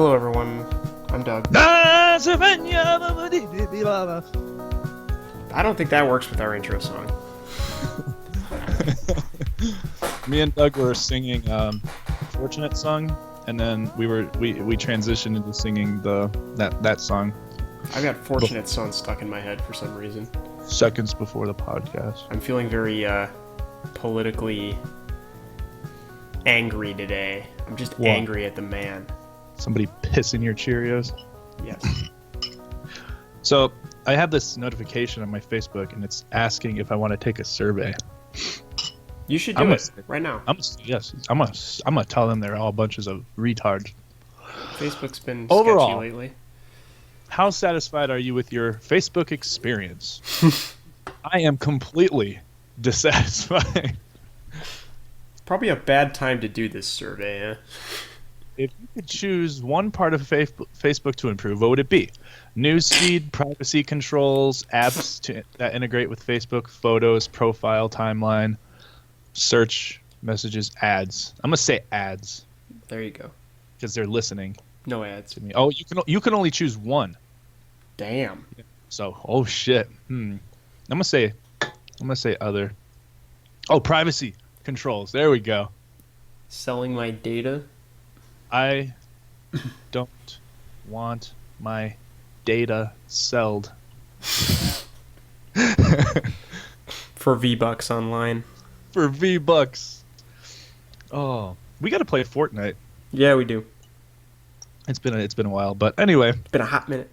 Hello, everyone. I'm Doug. I I don't think that works with our intro song. Me and Doug were singing "Fortunate" song, and then we transitioned into singing that song I've got Fortunate Son stuck in my head for some reason. seconds before the podcast. I'm feeling very politically angry today. I'm just What? angry at the man. Somebody pissing your Cheerios. Yes. So I have this notification on my Facebook, and it's asking if I want to take a survey. You should do it right now. I'm gonna tell them they're all bunches of retards. Facebook's been Overall. sketchy lately. How satisfied are you with your Facebook experience? I am completely dissatisfied. Probably a bad time to do this survey, eh? If you could choose one part of Facebook to improve, what would it be? Newsfeed, privacy controls, apps that integrate with Facebook, photos, profile, timeline, search, messages, ads. I'm gonna say ads There you go. because they're listening No ads. to me. Oh, you can only choose one. Damn. So, oh shit. I'm gonna say other. Oh, privacy controls. There we go. Selling my data? I don't want my data sold. For V-Bucks online. For V-Bucks. Oh, we got to play Fortnite. Yeah, we do. It's been a while, but anyway, It's been a hot minute.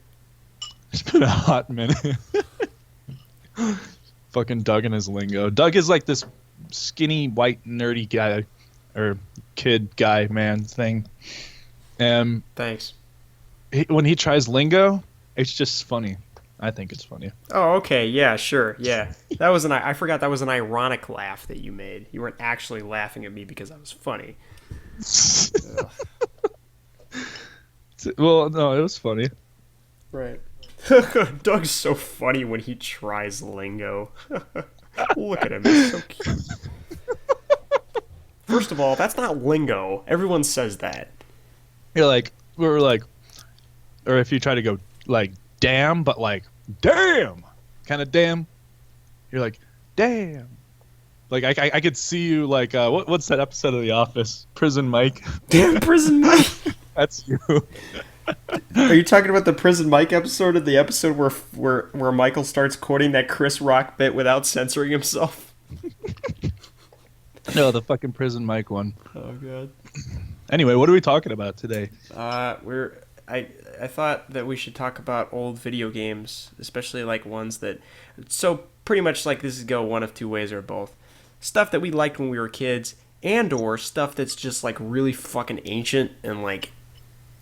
it's been a hot minute. Fucking Doug and his lingo. Doug is like this skinny white nerdy guy or kid guy man thing. And Thanks. when he tries lingo, it's just funny. I think it's funny. Oh, okay. Yeah, sure. Yeah. That was I forgot that was an ironic laugh that you made. You weren't actually laughing at me because I was funny. Ugh. Well, no, it was funny. Right. Doug's so funny when he tries lingo. Look at him. He's so cute. First of all, that's not lingo. Everyone says that. You're like, or if you try to go like damn, but like damn, kind of damn. You're like damn. Like I could see you like what's that episode of The Office? Prison Mike. Damn Prison Mike. That's you. Are you talking about the Prison Mike episode, or the episode where Michael starts quoting that Chris Rock bit without censoring himself? No, the fucking Prison Mike one. Oh god. Anyway, what are we talking about today? I thought that we should talk about old video games, especially like ones that, so pretty much like this is go one of two ways or both. Stuff that we liked when we were kids, and or stuff that's just like really fucking ancient and like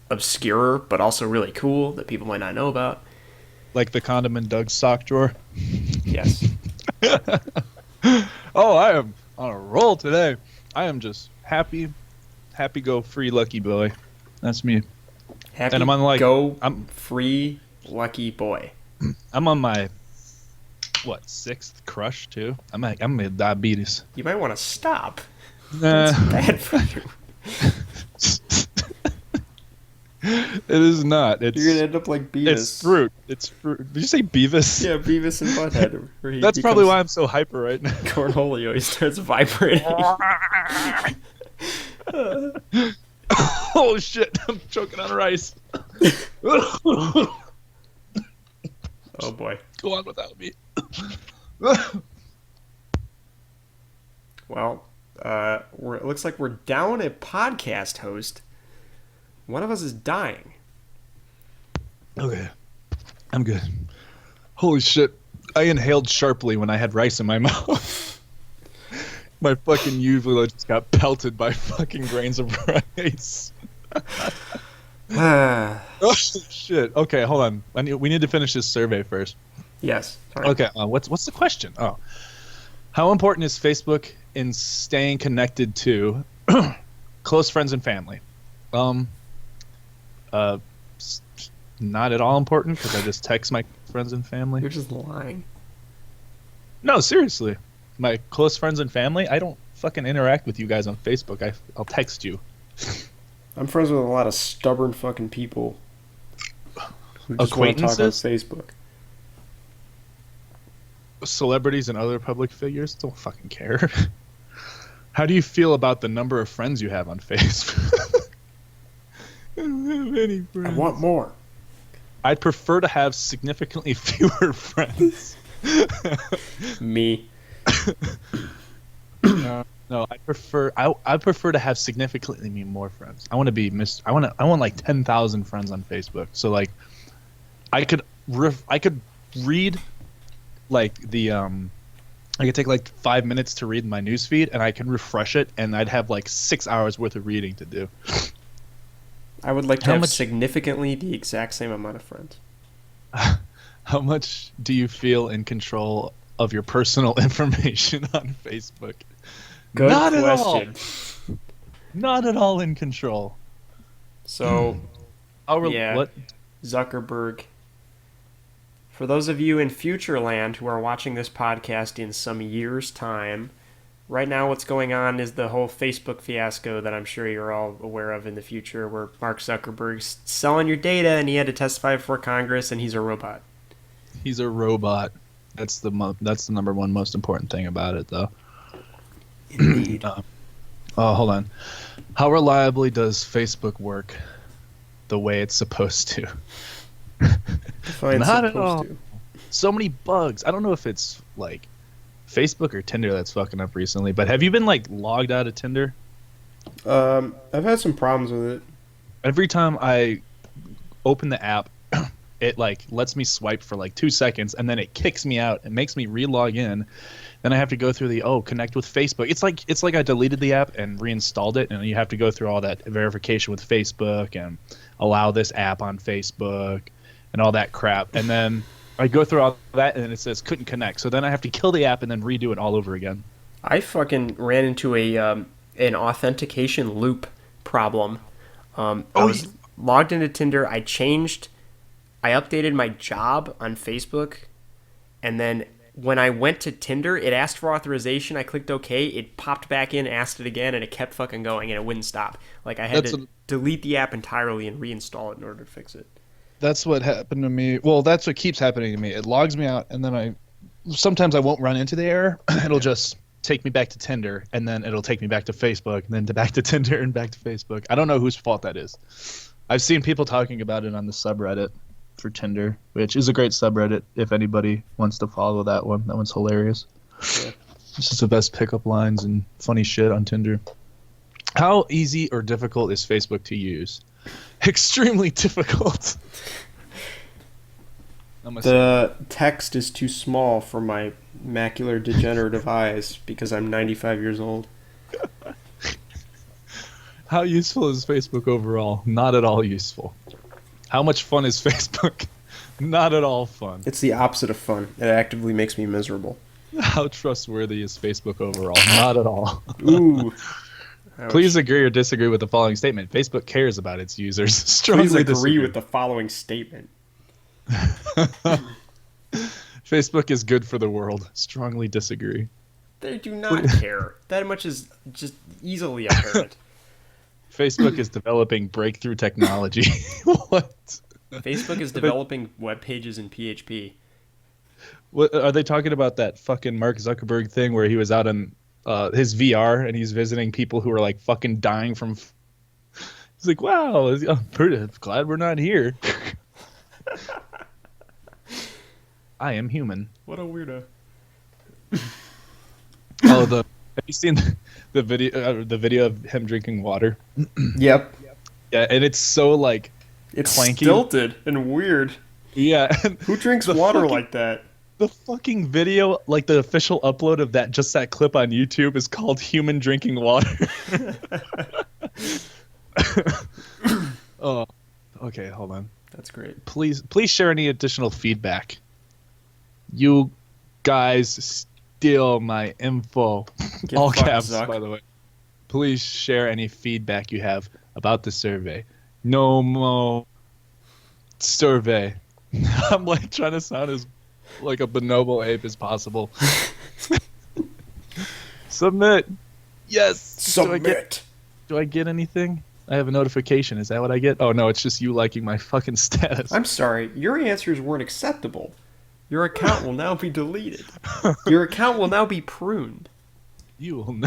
obscure, but also really cool that people might not know about. Like the condom in Doug's sock drawer. Yes. Oh, I am on a roll today. I am just happy go free lucky boy. That's me. Happy And I'm on like I'm free lucky boy. I'm on my sixth crush too. I'm with diabetes. You might want to stop. Nah. That's bad for you. It is not. It's You're gonna end up like Beavis. It's fruit. It's fruit. Did you say Beavis? Yeah, Beavis and Butthead. Where he That's probably becomes why I'm so hyper right now. Cornholio. He starts vibrating. Oh shit! I'm choking on rice. Oh boy. Go on without me. Well, it looks like we're down a podcast host. One of us is dying. Okay, I'm good. Holy shit! I inhaled sharply when I had rice in my mouth. My fucking uvula just got pelted by fucking grains of rice. Oh shit! Okay, hold on. We need to finish this survey first. Yes. Sorry. Okay, what's the question? Oh, how important is Facebook in staying connected to close friends and family? Not at all important because I just text my friends and family. You're just lying. No, seriously. My close friends and family, I don't fucking interact with you guys on Facebook. I'll text you. I'm friends with a lot of stubborn fucking people who just want to talk on Acquaintances, Facebook. celebrities, and other public figures don't fucking care. How do you feel about the number of friends you have on Facebook? I don't have any I friends. want more. I'd prefer to have significantly fewer friends. Me. No, I prefer to have significantly more friends. I want to be I want like 10,000 friends on Facebook. So like I could read like I could take like 5 minutes to read my newsfeed, and I can refresh it, and I'd have like 6 hours worth of reading to do. I would like to have significantly the exact same amount of friends. How much do you feel in control of your personal information on Facebook? Good Not question. At all. Not at all in control. So, yeah, what? Zuckerberg. For those of you in Futureland who are watching this podcast in some years' time, right now what's going on is the whole Facebook fiasco that I'm sure you're all aware of in the future, where Mark Zuckerberg's selling your data and he had to testify before Congress, and he's a robot. He's a robot. That's the number one most important thing about it, though. Indeed. Oh, hold on. How reliably does Facebook work the way it's supposed to? Not at all. So many bugs. I don't know if it's like Facebook or Tinder that's fucking up recently, but have you been like logged out of Tinder? I've had some problems with it. Every time I open the app, it like lets me swipe for like 2 seconds, and then it kicks me out. It makes me re-log in. Then I have to go through connect with Facebook. It's like I deleted the app and reinstalled it, and you have to go through all that verification with Facebook and allow this app on Facebook and all that crap. And then I go through all that, and it says couldn't connect. So then I have to kill the app and then redo it all over again. I fucking ran into an authentication loop problem. I was logged into Tinder. I updated my job on Facebook, and then when I went to Tinder, it asked for authorization. I clicked OK. It popped back in, asked it again, and it kept fucking going, and it wouldn't stop. Like, I had to delete the app entirely and reinstall it in order to fix it. That's what happened to me. Well, that's what keeps happening to me. It logs me out, and then sometimes I won't run into the error. It'll just take me back to Tinder, and then it'll take me back to Facebook, and then back to Tinder and back to Facebook. I don't know whose fault that is. I've seen people talking about it on the subreddit for Tinder, which is a great subreddit if anybody wants to follow that one. That one's hilarious. Yeah. It's just the best pickup lines and funny shit on Tinder. How easy or difficult is Facebook to use? Extremely difficult. The text is too small for my macular degenerative eyes because I'm 95 years old. How useful is Facebook overall? Not at all useful. How much fun is Facebook? Not at all fun. It's the opposite of fun. It actively makes me miserable. How trustworthy is Facebook overall? Not at all. Ooh. Please agree or disagree with the following statement. Facebook cares about its users. Strongly Please agree disagree with the following statement. Facebook is good for the world. Strongly disagree. They do not care. That much is just easily apparent. Facebook is developing breakthrough technology. What? Facebook is developing web pages in PHP. What are they talking about? That fucking Mark Zuckerberg thing where he was out on his VR and he's visiting people who are like fucking dying from. He's like, wow, I'm pretty glad we're not here. I am human. What a weirdo. Have you seen the video of him drinking water? Yep. Yeah, and it's so like it's clanky, stilted and weird. Yeah. Who drinks water like that? The fucking video, like the official upload of that clip on YouTube is called "Human Drinking Water." Oh, okay, hold on. That's great. Please share any additional feedback. You guys steal my info. All caps, Zuck. By the way. Please share any feedback you have about the survey. No more survey. I'm like trying to sound as like a bonobo ape as possible. Submit. Yes. Submit. Do I get anything? I have a notification. Is that what I get? Oh no, it's just you liking my fucking status. I'm sorry, your answers weren't acceptable. Your account will now be deleted. Your account will now be pruned. You will,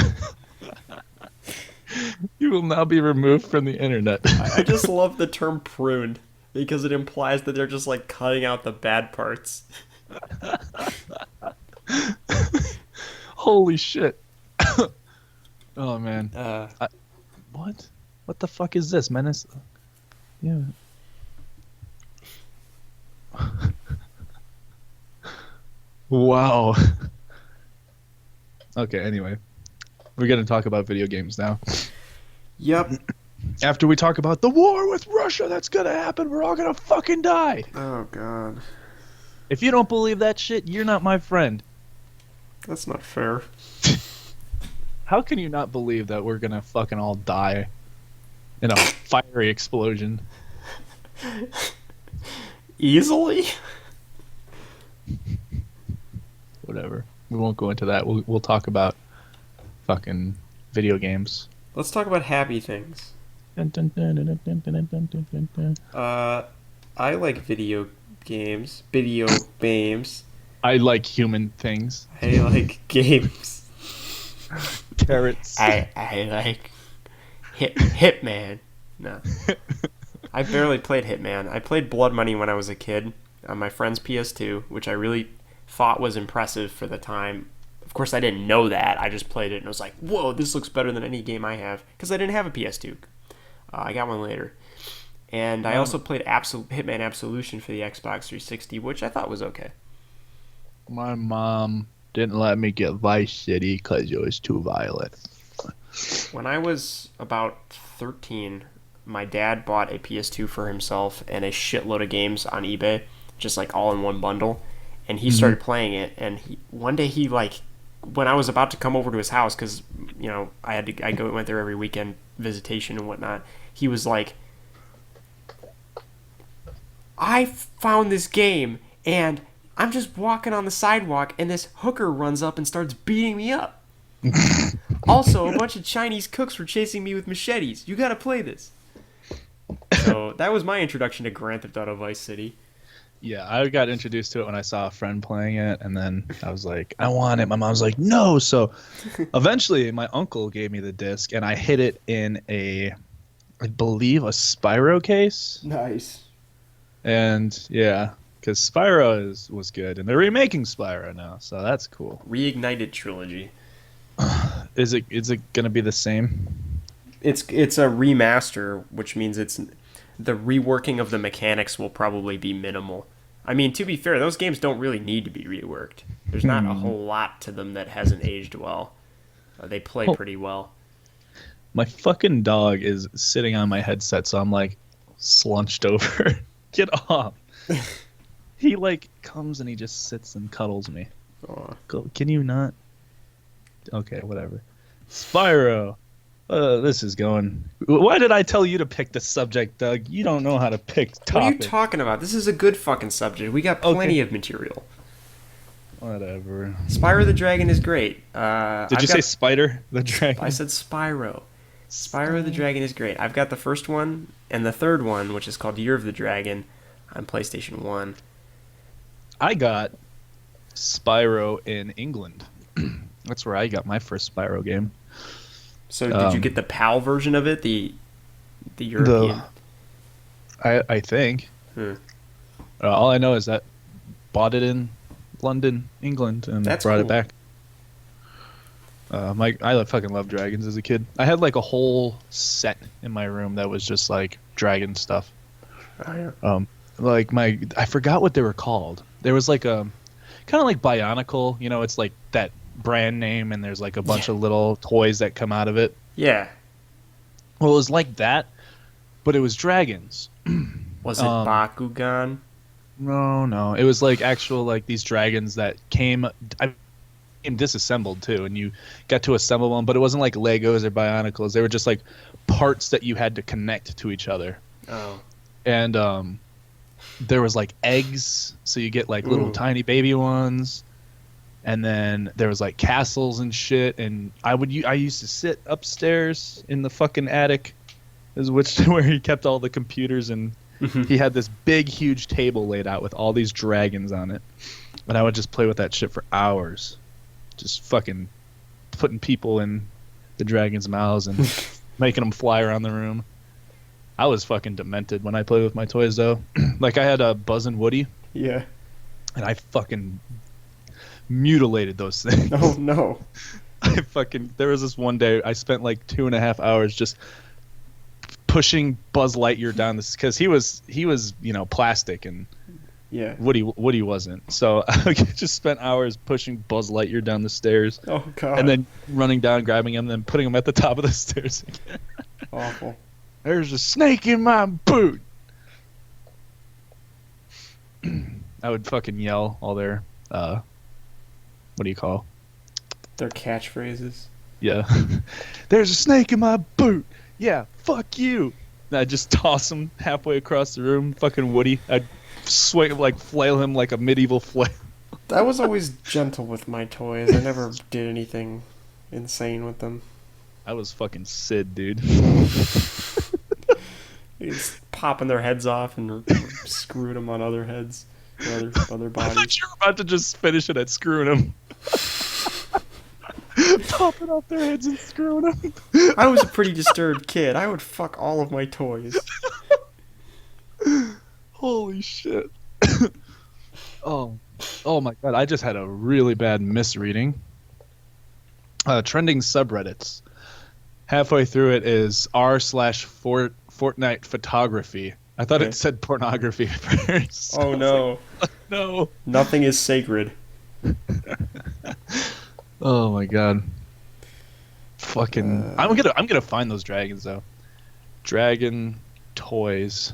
you will now be removed from the internet. I just love the term pruned because it implies that they're just like cutting out the bad parts. Holy shit! Oh man, Uh, what? What the fuck is this, Menace? Yeah. Wow. Okay, anyway. We're going to talk about video games now. yep. After we talk about the war with Russia that's going to happen, we're all going to fucking die. Oh god. If you don't believe that shit, you're not my friend. That's not fair. How can you not believe that we're going to fucking all die in a fiery explosion? Easily? Whatever. We won't go into that. We'll talk about fucking video games. Let's talk about happy things. Dun, dun, dun, dun, dun, dun, dun, dun, dun, dun. I like video games. Video games. I like human things. I like games. Carrots. I like Hitman. No. I barely played Hitman. I played Blood Money when I was a kid on my friend's PS2, which I really thought was impressive for the time. Of course, I didn't know that. I just played it and was like, whoa, this looks better than any game I have. Because I didn't have a PS2. I got one later. And I also played Hitman Absolution for the Xbox 360, which I thought was okay. My mom didn't let me get Vice City because it was too violent. When I was about 13, my dad bought a PS2 for himself and a shitload of games on eBay, just like all in one bundle. And he started playing it. And one day he like, when I was about to come over to his house, because you know I went there every weekend visitation and whatnot. He was like, I found this game and I'm just walking on the sidewalk and this hooker runs up and starts beating me up. Also, a bunch of Chinese cooks were chasing me with machetes. You gotta play this. So that was my introduction to Grand Theft Auto Vice City. Yeah, I got introduced to it when I saw a friend playing it, and then I was like, I want it. My mom was like, no. So eventually my uncle gave me the disc, and I hid it in I believe, a Spyro case. Nice. And yeah, because Spyro was good, and they're remaking Spyro now, so that's cool. Reignited trilogy. Is it gonna be the same? It's a remaster, which means it's the reworking of the mechanics will probably be minimal. I mean, to be fair, those games don't really need to be reworked. There's not a whole lot to them that hasn't aged well. They play pretty well. My fucking dog is sitting on my headset, so I'm like slunched over. Get off. He like comes and he just sits and cuddles me. Go, can you not? Okay, whatever. Spyro. This is going. Why did I tell you to pick the subject, Doug? You don't know how to pick topics. What are you talking about? This is a good fucking subject. We got plenty of material. Whatever. Spyro the Dragon is great. Did you say Spider the Dragon? I said Spyro. Spyro the Dragon is great. I've got the first one and the third one, which is called Year of the Dragon, on PlayStation 1. I got Spyro in England. That's where I got my first Spyro game. So did you get the PAL version of it, the European? I think. All I know is that bought it in London, England, and brought it back. I fucking loved dragons as a kid. I had like a whole set in my room that was just like dragon stuff. Oh, yeah. Like I forgot what they were called. There was like a kind of like Bionicle, you know, it's like that brand name, and there's like a bunch of little toys that come out of it. Yeah. Well, it was like that, but it was dragons. Was it Bakugan? No. It was like actual like these dragons that came disassembled too, and you got to assemble them, but it wasn't like Legos or Bionicles. They were just like parts that you had to connect to each other. Oh. And there was like eggs, so you get like little tiny baby ones. And then there was like castles and shit, and I used to sit upstairs in the fucking attic is which where he kept all the computers, and he had this big, huge table laid out with all these dragons on it. And I would just play with that shit for hours, just fucking putting people in the dragons' mouths and making them fly around the room. I was fucking demented when I played with my toys, though. Like I had a Buzz and Woody. Yeah. And I fucking mutilated those things. Oh no. There was this one day I spent like 2.5 hours just pushing Buzz Lightyear down this, because he was plastic, and yeah, Woody wasn't. So I just spent hours pushing Buzz Lightyear down the stairs. Oh god. And then running down, grabbing him, and then putting him at the top of the stairs again. Awful. There's a snake in my boot. I would fucking yell all their what do you call? Their catchphrases. Yeah. There's a snake in my boot. Yeah, fuck you. And I'd just toss him halfway across the room. Fucking Woody. I'd swing, like, flail him like a medieval flail. I was always gentle with my toys. I never did anything insane with them. I was fucking Sid, dude. He's popping their heads off and screwing them on other heads, or other I bodies. thought you were about to just finish it at screwing them. Popping off their heads and screwing them. I was a pretty disturbed kid. I would fuck all of my toys. Holy shit. Oh my god, I just had a really bad misreading. Trending subreddits. Halfway through it is r/Fortnite photography. I thought it said pornography at first. Oh no. Like, no. Nothing is sacred. Oh my god. Fucking I'm gonna find those dragons though. Dragon toys.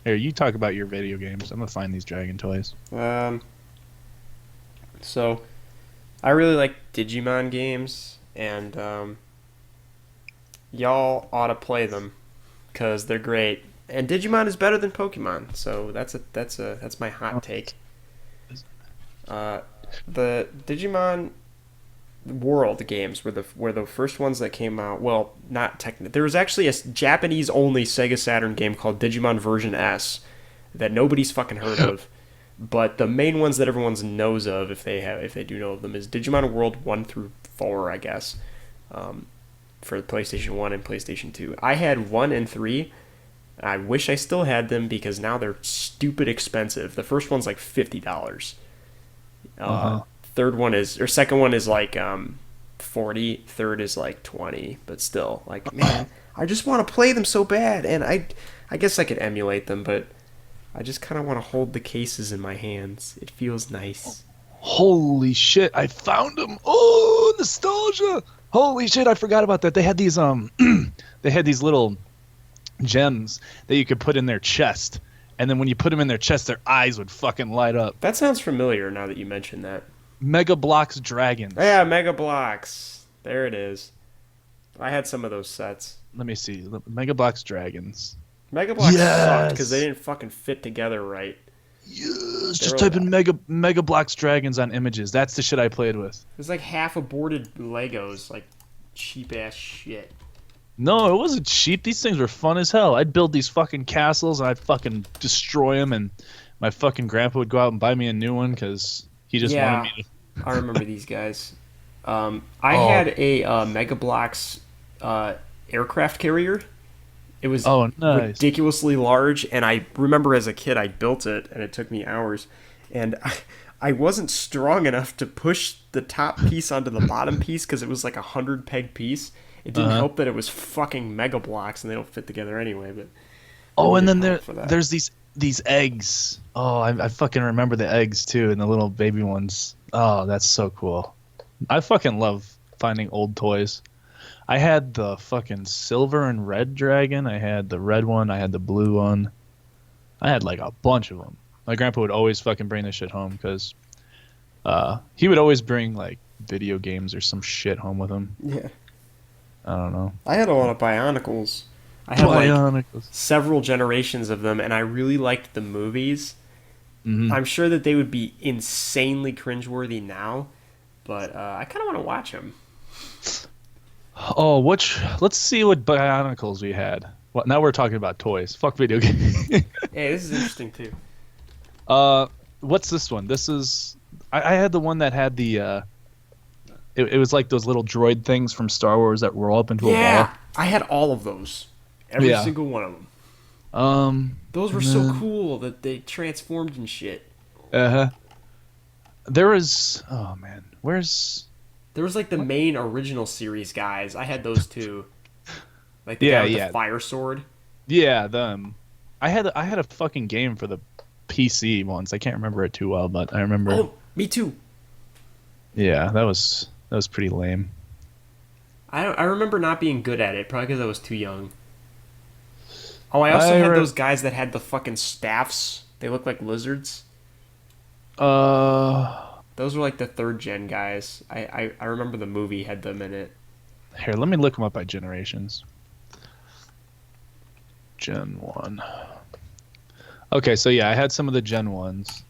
Here, you talk about your video games. I'm gonna find these dragon toys. So I really like Digimon games, and y'all ought to play them because they're great. And Digimon is better than Pokemon, so that's my hot take. The Digimon World games were the first ones that came out. Well, not technically. There was actually a Japanese only Sega Saturn game called Digimon Version S that nobody's fucking heard of. But the main ones that everyone knows of, if they do know of them, is Digimon World 1 through 4, I guess, for PlayStation 1 and PlayStation 2. I had 1 and 3. I wish I still had them because now they're stupid expensive. The first one's like $50. Second one is like 40. Third is like 20. But still, like, man, I just want to play them so bad, and I guess I could emulate them, but I just kind of want to hold the cases in my hands. It feels nice. Holy shit! I found them. Oh, nostalgia! Holy shit! I forgot about that. They had these they had these little gems that you could put in their chest, and then when you put them in their chest, their eyes would fucking light up. That sounds familiar now that you mention that. Mega Bloks Dragons. Yeah, Mega Bloks. There it is. I had some of those sets. Let me see. Mega Bloks Dragons. Mega Bloks sucked because they didn't fucking fit together right. Yes, just type in Mega Bloks Dragons on images. That's the shit I played with. It was like half aborted Legos, like cheap ass shit. No, it wasn't cheap. These things were fun as hell. I'd build these fucking castles and I'd fucking destroy them, and my fucking grandpa would go out and buy me a new one because he just wanted me to. I remember these guys. I had a Mega Bloks aircraft carrier. It was ridiculously large, and I remember as a kid I built it, and it took me hours. And I wasn't strong enough to push the top piece onto the bottom piece because it was like 100 peg piece. It didn't help that it was fucking Mega Bloks, and they don't fit together anyway. But and then there's these eggs. Oh, I fucking remember the eggs too, and the little baby ones. Oh, that's so cool. I fucking love finding old toys. I had the fucking silver and red dragon. I had the red one. I had the blue one. I had like a bunch of them. My grandpa would always fucking bring this shit home because he would always bring like video games or some shit home with him. Yeah. I don't know. I had a lot of Bionicles. I had like several generations of them, and I really liked the movies. Mm-hmm. I'm sure that they would be insanely cringeworthy now, but I kind of want to watch them. Oh, let's see what Bionicles we had. Well, now we're talking about toys. Fuck video games. Hey, this is interesting too. What's this one? This is I had the one that had the it was like those little droid things from Star Wars that roll up into a ball. I had all of those. Every Yeah. single one of them. Those were and so then- cool that they transformed and shit. Uh-huh. There was oh man, where's There was like the main original series guys. I had those too. Like the Yeah, guy with yeah. the fire sword. yeah, them. I had a fucking game for the PC once. I can't remember it too well, but I remember Oh, me too. yeah, that was pretty lame. I remember not being good at it, probably because I was too young. Oh, I also had those guys that had the fucking staffs. They look like lizards. Those were like the third gen guys. I remember the movie had them in it. Here, let me look them up by generations. Gen 1. Okay, so yeah, I had some of the Gen 1s.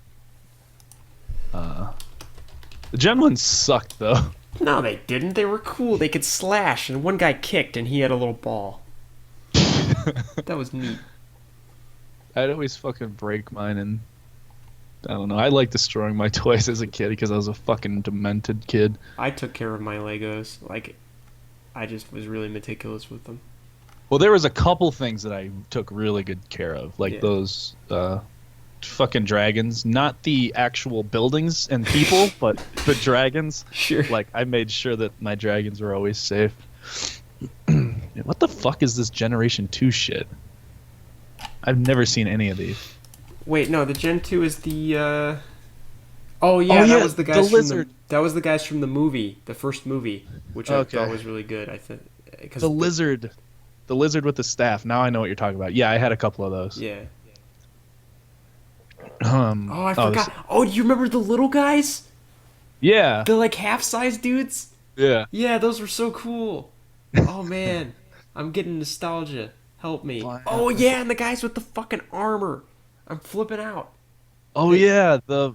The Gen 1s sucked, though. No, they didn't. They were cool. They could slash, and one guy kicked, and he had a little ball. That was neat. I'd always fucking break mine, and I don't know. I like destroying my toys as a kid because I was a fucking demented kid. I took care of my Legos. Like, I just was really meticulous with them. Well, there was a couple things that I took really good care of, like Yeah. those fucking dragons. Not the actual buildings and people, but the dragons. Sure. Like, I made sure that my dragons were always safe. What the fuck is this Generation 2 shit? I've never seen any of these. Wait, no, the Gen 2 is the Oh yeah, yeah, that was the guys the from lizard. that was the guys from the movie, the first movie, which I Okay. thought was really good. I think because The lizard with the staff. Now I know what you're talking about. Yeah, I had a couple of those. Yeah. Um, Oh, I this- forgot. Oh, do you remember the little guys? yeah, The like half-size dudes? yeah. Yeah, those were so cool. Oh man, I'm getting nostalgia. Help me. Why- Oh yeah, and the guys with the fucking armor. I'm flipping out. Oh yeah, the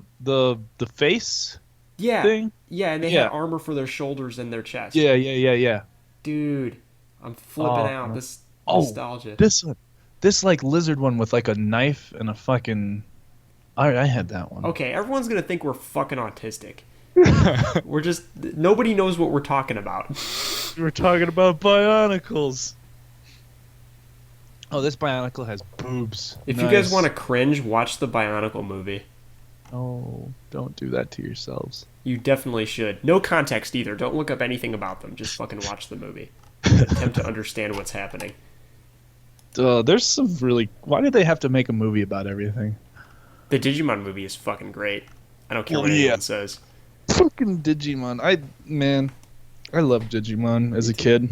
face Yeah. thing. Yeah, and they Yeah. had armor for their shoulders and their chest. Yeah. Dude, I'm flipping Oh, out. man. This Oh, nostalgia. This one, this like lizard one with like a knife and a fucking. I had that one. Okay, everyone's gonna think we're fucking autistic. We're just nobody knows what we're talking about. We're talking about Bionicles. Oh, this Bionicle has boobs. If you guys Nice. want to cringe, watch the Bionicle movie. Oh, don't do that to yourselves. You definitely should. No context either. Don't look up anything about them. Just fucking watch the movie. Attempt to understand what's happening. There's some really. Why did they have to make a movie about everything? The Digimon movie is fucking great. I don't care Well, what yeah. anyone says. Fucking Digimon. I loved Digimon as a kid.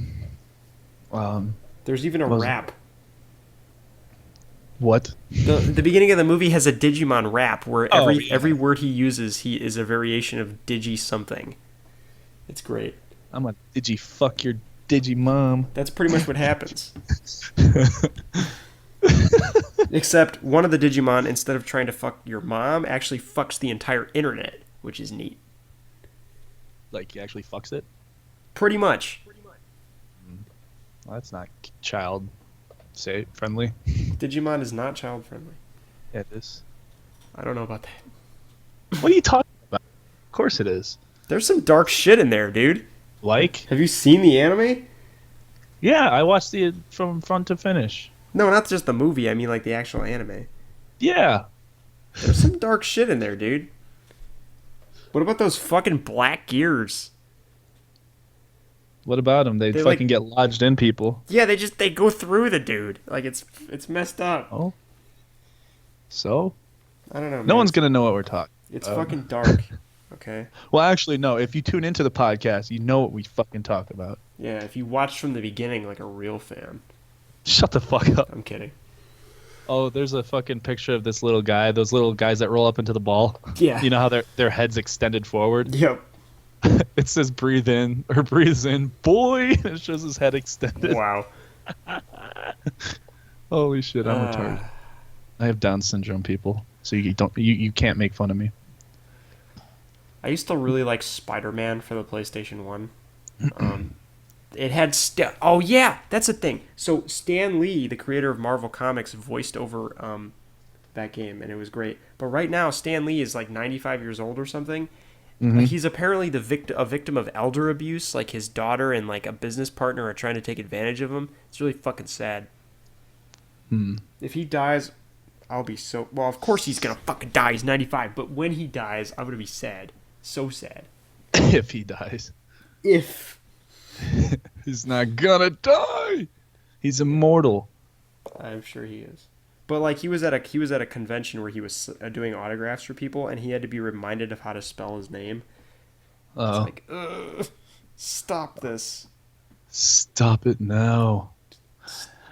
There's even a Was- rap. What? The beginning of the movie has a Digimon rap where Oh, every yeah. every word he uses he is a variation of Digi something. It's great. I'm a fuck your Digimom. That's pretty much what happens. Except one of the Digimon, instead of trying to fuck your mom, actually fucks the entire internet, which is neat. Like he actually fucks it. Pretty much. Well, that's not child say friendly. Digimon is not child friendly. Yeah, it is. I don't know about that. What are you talking about? Of course it is. There's some dark shit in there, dude. Like? Have you seen the anime? Yeah, I watched it from front to finish. No, not just the movie. I mean, like the actual anime. Yeah. There's some dark shit in there, dude. What about those fucking black gears? What about them? They They, fucking like- get lodged in people. Yeah, they go through the dude. Like it's messed up. Oh. So? I don't know. No man. one's gonna know what we're talking. It's fucking dark. Okay. Well, actually, no. If you tune into the podcast, you know what we fucking talk about. Yeah, if you watched from the beginning like a real fan. Shut the fuck up. I'm kidding. Oh, there's a fucking picture of this little guy. Those little guys that roll up into the ball. Yeah. You know how their heads extended forward. Yep. It says breathe in or breathes in. Boy, it shows his head extended. Wow. Holy shit, I'm retarded. I have Down syndrome, people. So you can't make fun of me. I used to really like Spider-Man for the PlayStation 1. It had oh yeah, that's a thing. So Stan Lee, the creator of Marvel Comics, voiced over that game, and it was great. But right now, Stan Lee is like 95 years old or something. Mm-hmm. He's apparently a victim of elder abuse. Like his daughter and like a business partner are trying to take advantage of him. It's really fucking sad. If he dies, I'll be so. Well, of course he's gonna fucking die. He's 95. But when he dies, I'm gonna be sad. So sad. If he dies. If. He's not gonna die. He's immortal. I'm sure he is. But like he was at a convention where he was doing autographs for people, and he had to be reminded of how to spell his name. It's like, ugh, stop this. Stop it now.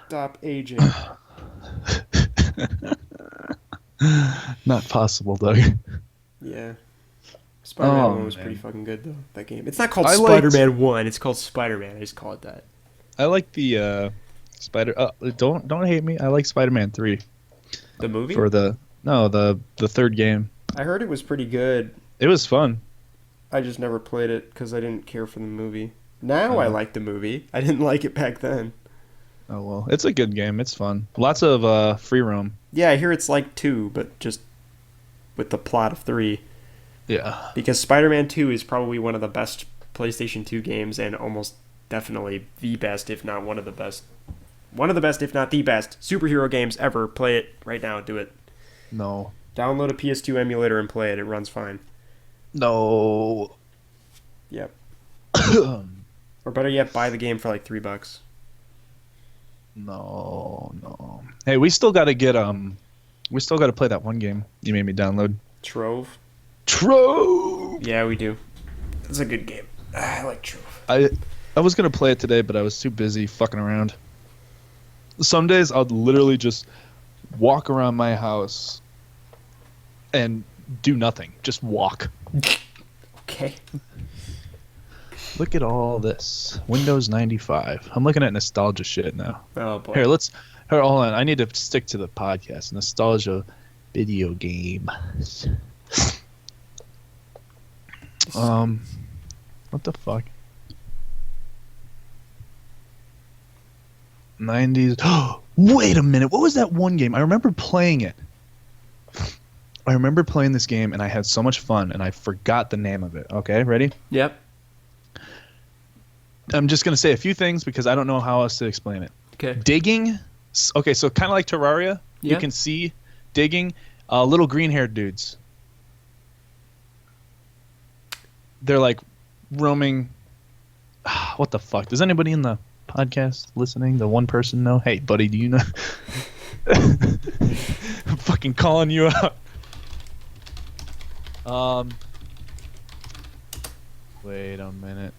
Stop aging. Not possible, Doug. Yeah. Spider-Man 1 was pretty fucking good, though, that game. It's not called Spider-Man 1. It's called Spider-Man. I just call it that. I like the don't hate me. I like Spider-Man 3. The movie? The third game. I heard it was pretty good. It was fun. I just never played it because I didn't care for the movie. Now I like the movie. I didn't like it back then. Oh, well. It's a good game. It's fun. Lots of free roam. Yeah, I hear it's like 2, but just with the plot of 3. Yeah. Because Spider-Man 2 is probably one of the best PlayStation 2 games and almost definitely the best, if not one of the best. One of the best, if not the best, superhero games ever. Play it right now. Do it. No. Download a PS2 emulator and play it. It runs fine. No. Yep. Or better yet, buy the game for like $3. No. Hey, we still got to play that one game you made me download. Trove? Trove! Yeah, we do. It's a good game. I like Trove. I was going to play it today, but I was too busy fucking around. Some days I'll literally just walk around my house and do nothing. Just walk. Okay. Look at all this. Windows 95. I'm looking at nostalgia shit now. Oh, boy. Here, hold on. I need to stick to the podcast. Nostalgia video game. What the fuck? 90s. Wait a minute. What was that one game? I remember playing it. I remember playing this game, and I had so much fun, and I forgot the name of it. Okay, ready? Yep. I'm just going to say a few things because I don't know how else to explain it. Okay. Digging. Okay, so kind of like Terraria. Yeah. You can see digging little green-haired dudes. They're like roaming. What the fuck? Does anybody in the podcast listening, the one person, know? Hey, buddy, do you know? I'm fucking calling you out. Wait a minute.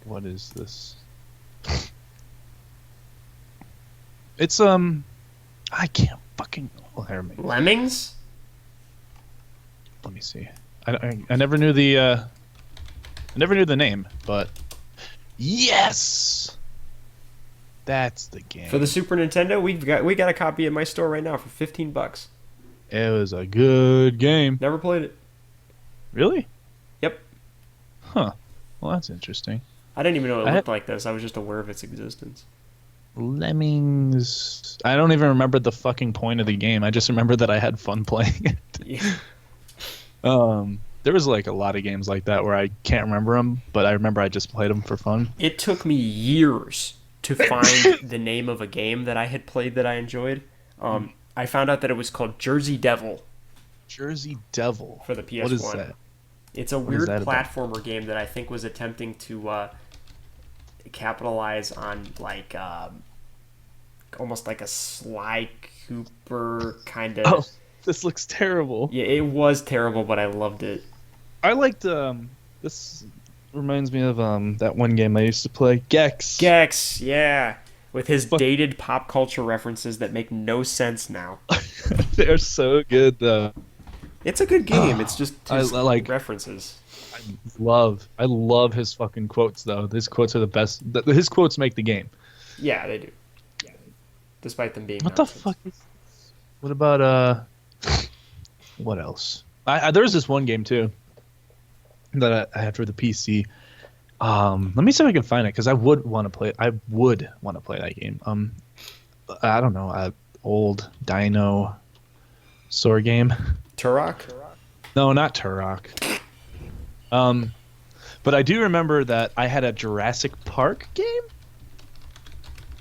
What is this? It's I can't fucking. Oh, here, maybe. Lemmings? Let me see. I never knew the name, but yes, that's the game. For the Super Nintendo, we got a copy in my store right now for $15. It was a good game. Never played it. Really? Yep. Huh. Well, that's interesting. I didn't even know it looked like this. I was just aware of its existence. Lemmings. I don't even remember the fucking point of the game. I just remember that I had fun playing it. Yeah. There was like a lot of games like that where I can't remember them, but I remember I just played them for fun. It took me years to find the name of a game that I had played that I enjoyed. I found out that it was called Jersey Devil. Jersey Devil. For the PS1. What is that? It's a weird platformer game that I think was attempting to capitalize on like almost like a Sly Cooper kind of. Oh, this looks terrible. Yeah, it was terrible, but I loved it. I liked this reminds me of that one game I used to play, Gex. Gex, yeah, with his dated pop culture references that make no sense now. They're so good though. It's a good game. It's just his I like references. I love his fucking quotes though. His quotes are the best. His quotes make the game. Yeah, they do. Yeah. Despite them being What nonsense. the fuck is this? What about what else? There's this one game too that I had for the PC Let me see if I can find it because I would want to play. I would want to play that game. I don't know, old dinosaur game. Turok? No, not Turok. Um, but I do remember that I had a Jurassic Park game.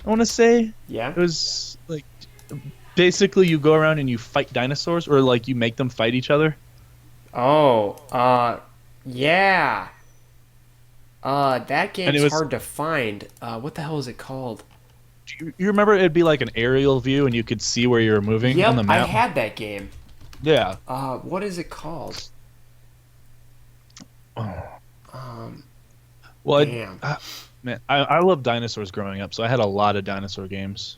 I want to say Yeah. it was like basically you go around and you fight dinosaurs, or like you make them fight each other. Oh, yeah. That And it game's was. hard to find. What the hell is it called? You remember it'd be like an aerial view, and you could see where you were moving on the Yep, I map. had that game. Yeah. What is it called? Oh. Um, Well, damn. man, I love dinosaurs growing up, so I had a lot of dinosaur games.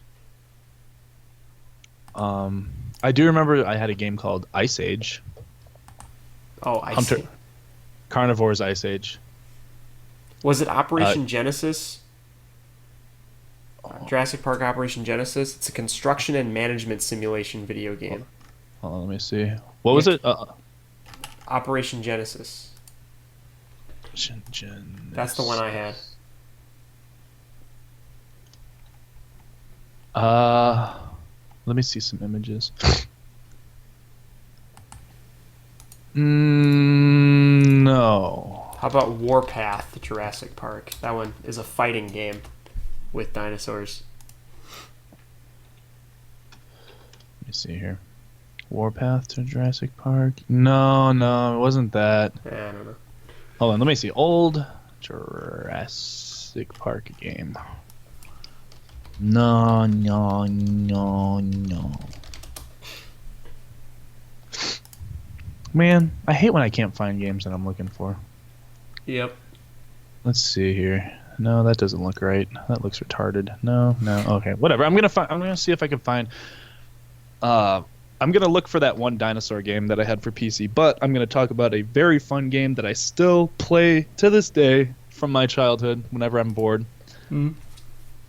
I do remember I had a game called Ice Age. Oh, I Hunter see. Carnivore's Ice Age. Was it Uh, Operation Genesis? Jurassic Park Operation Genesis. It's a construction and management simulation video game. hold on, let me see. What You was have it? Operation Genesis. That's the one I had. Let me see some images. No. How about Warpath Jurassic Park? That one is a fighting game with dinosaurs. Let me see here. Warpath to Jurassic Park. No, it wasn't that. I don't know. Hold on, let me see. Old Jurassic Park game. No. Man, I hate when I can't find games that I'm looking for. Yep. Let's see here. No, that doesn't look right. That looks retarded. No. Okay, whatever. I'm gonna see if I can find. I'm gonna look for that one dinosaur game that I had for PC, but I'm gonna talk about a very fun game that I still play to this day from my childhood whenever I'm bored. Mm.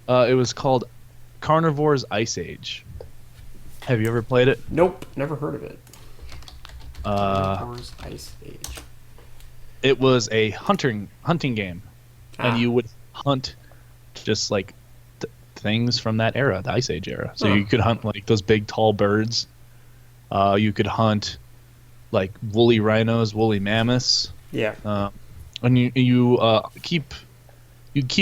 It was called Carnivore's Ice Age. Have you ever played it? Nope. Never heard of it. Carnivore's Ice Age. It was a hunting game, and you would hunt just like things from that era, the Ice Age era. So you could hunt like those big tall birds. You could hunt like woolly rhinos, woolly mammoths. Yeah. And you keep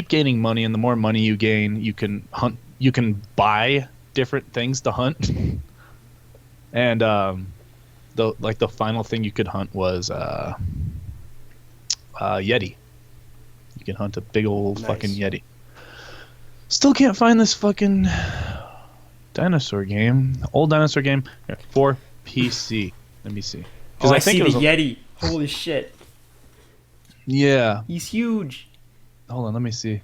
gaining money, and the more money you gain, you can hunt. You can buy different things to hunt. And the final thing you could hunt was Yeti. You can hunt a big old fucking Yeti. Still can't find this fucking dinosaur game. Old dinosaur game for PC. Let me see. I think see the Yeti. Holy shit. Yeah. He's huge. Hold on, let me see.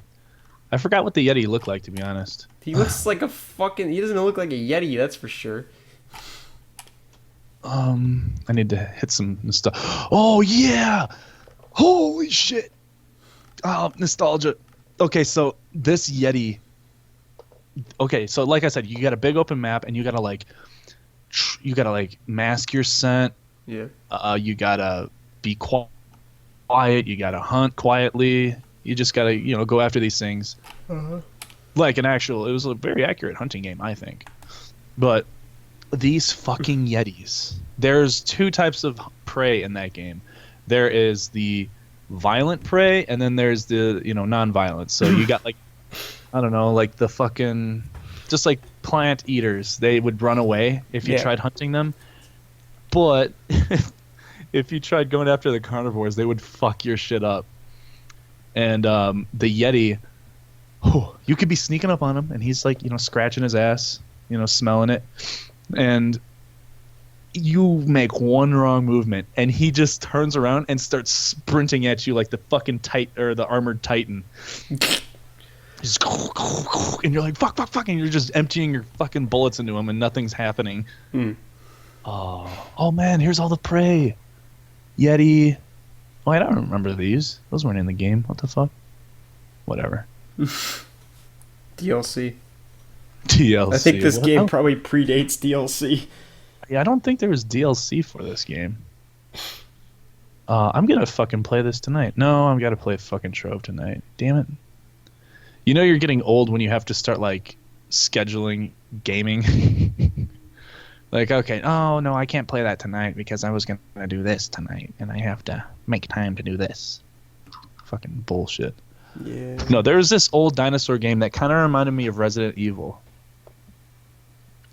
I forgot what the Yeti looked like, to be honest. He looks like a fucking... He doesn't look like a Yeti, that's for sure. I need to hit some nostalgia. Oh, yeah! Holy shit! Oh, nostalgia. Okay, so this Yeti... Okay, so like I said, you got a big open map, and you gotta like mask your scent. Yeah. You gotta be quiet. You gotta hunt quietly. You just gotta, go after these things. Like it was a very accurate hunting game, I think. But these fucking Yetis. There's two types of prey in that game. There is the violent prey, and then there's the, non-violent. So you got like, I don't know, like the fucking, just like plant eaters. They would run away if you tried hunting them. But if you tried going after the carnivores, they would fuck your shit up. And the Yeti, you could be sneaking up on him, and he's like, scratching his ass, smelling it. And you make one wrong movement, and he just turns around and starts sprinting at you like the fucking the armored titan. Just, and you're like, fuck, and you're just emptying your fucking bullets into him, and nothing's happening. Oh man, here's all the prey. Yeti. Oh, I don't remember these. Those weren't in the game. What the fuck? Whatever. DLC. DLC. I think this game probably predates DLC. Yeah, I don't think there was DLC for this game. I'm gonna fucking play this tonight. No, I'm gotta play fucking Trove tonight. Damn it. You know you're getting old when you have to start like scheduling gaming. Like, okay, oh no, I can't play that tonight because I was gonna do this tonight, and I have to make time to do this. Fucking bullshit. Yeah. No, there was this old dinosaur game that kind of reminded me of Resident Evil.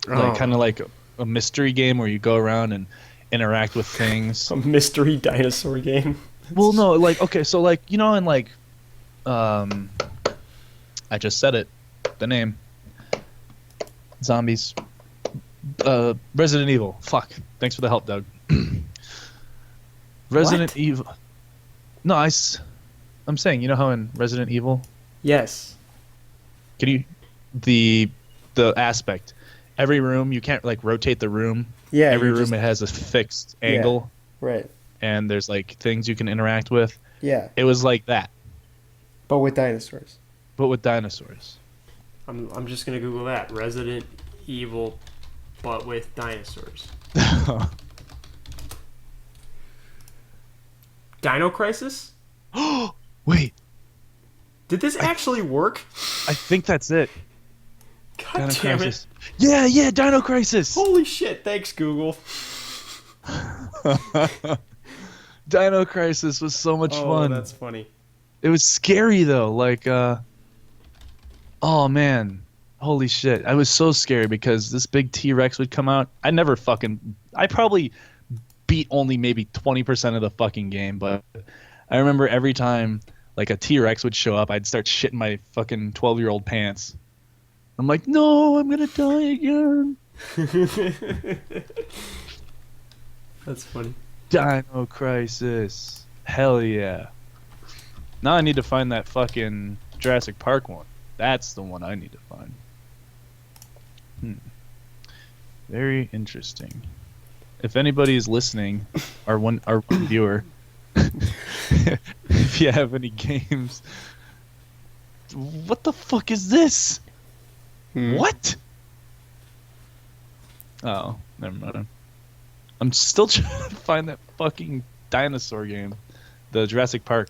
Like, kind of like a mystery game where you go around and interact with things. A mystery dinosaur game. Well, no, like, okay, so like, you know, in like, I just said it, the name, zombies, Resident Evil. Fuck. Thanks for the help, Doug. Resident Evil. No, I'm saying, you know how in Resident Evil, Yes. can you the aspect, every room you can't like rotate the room. Yeah. Every you room just- it has a fixed angle, Right. and there's like things you can interact with. Yeah. It was like that, But with dinosaurs. but with dinosaurs. I'm just gonna Google that. Resident Evil, but with dinosaurs. Dino Crisis? Wait, Did this actually work? I think that's it. God Dino damn Crisis. it. Yeah, Dino Crisis. Holy shit, thanks Google. Dino Crisis was so much fun. That's funny. It was scary though, like oh man. Holy shit. I was so scared because this big T-Rex would come out. I probably beat only maybe 20% of the fucking game, but I remember every time like a T-Rex would show up, I'd start shitting my fucking 12-year-old pants. I'm like, no, I'm gonna die again. That's funny. Dino Crisis. Hell yeah. Now I need to find that fucking Jurassic Park one. That's the one I need to find. Very interesting. If anybody is listening, our one viewer, if you have any games, what the fuck is this? What? Oh, never mind. I'm still trying to find that fucking dinosaur game, the Jurassic Park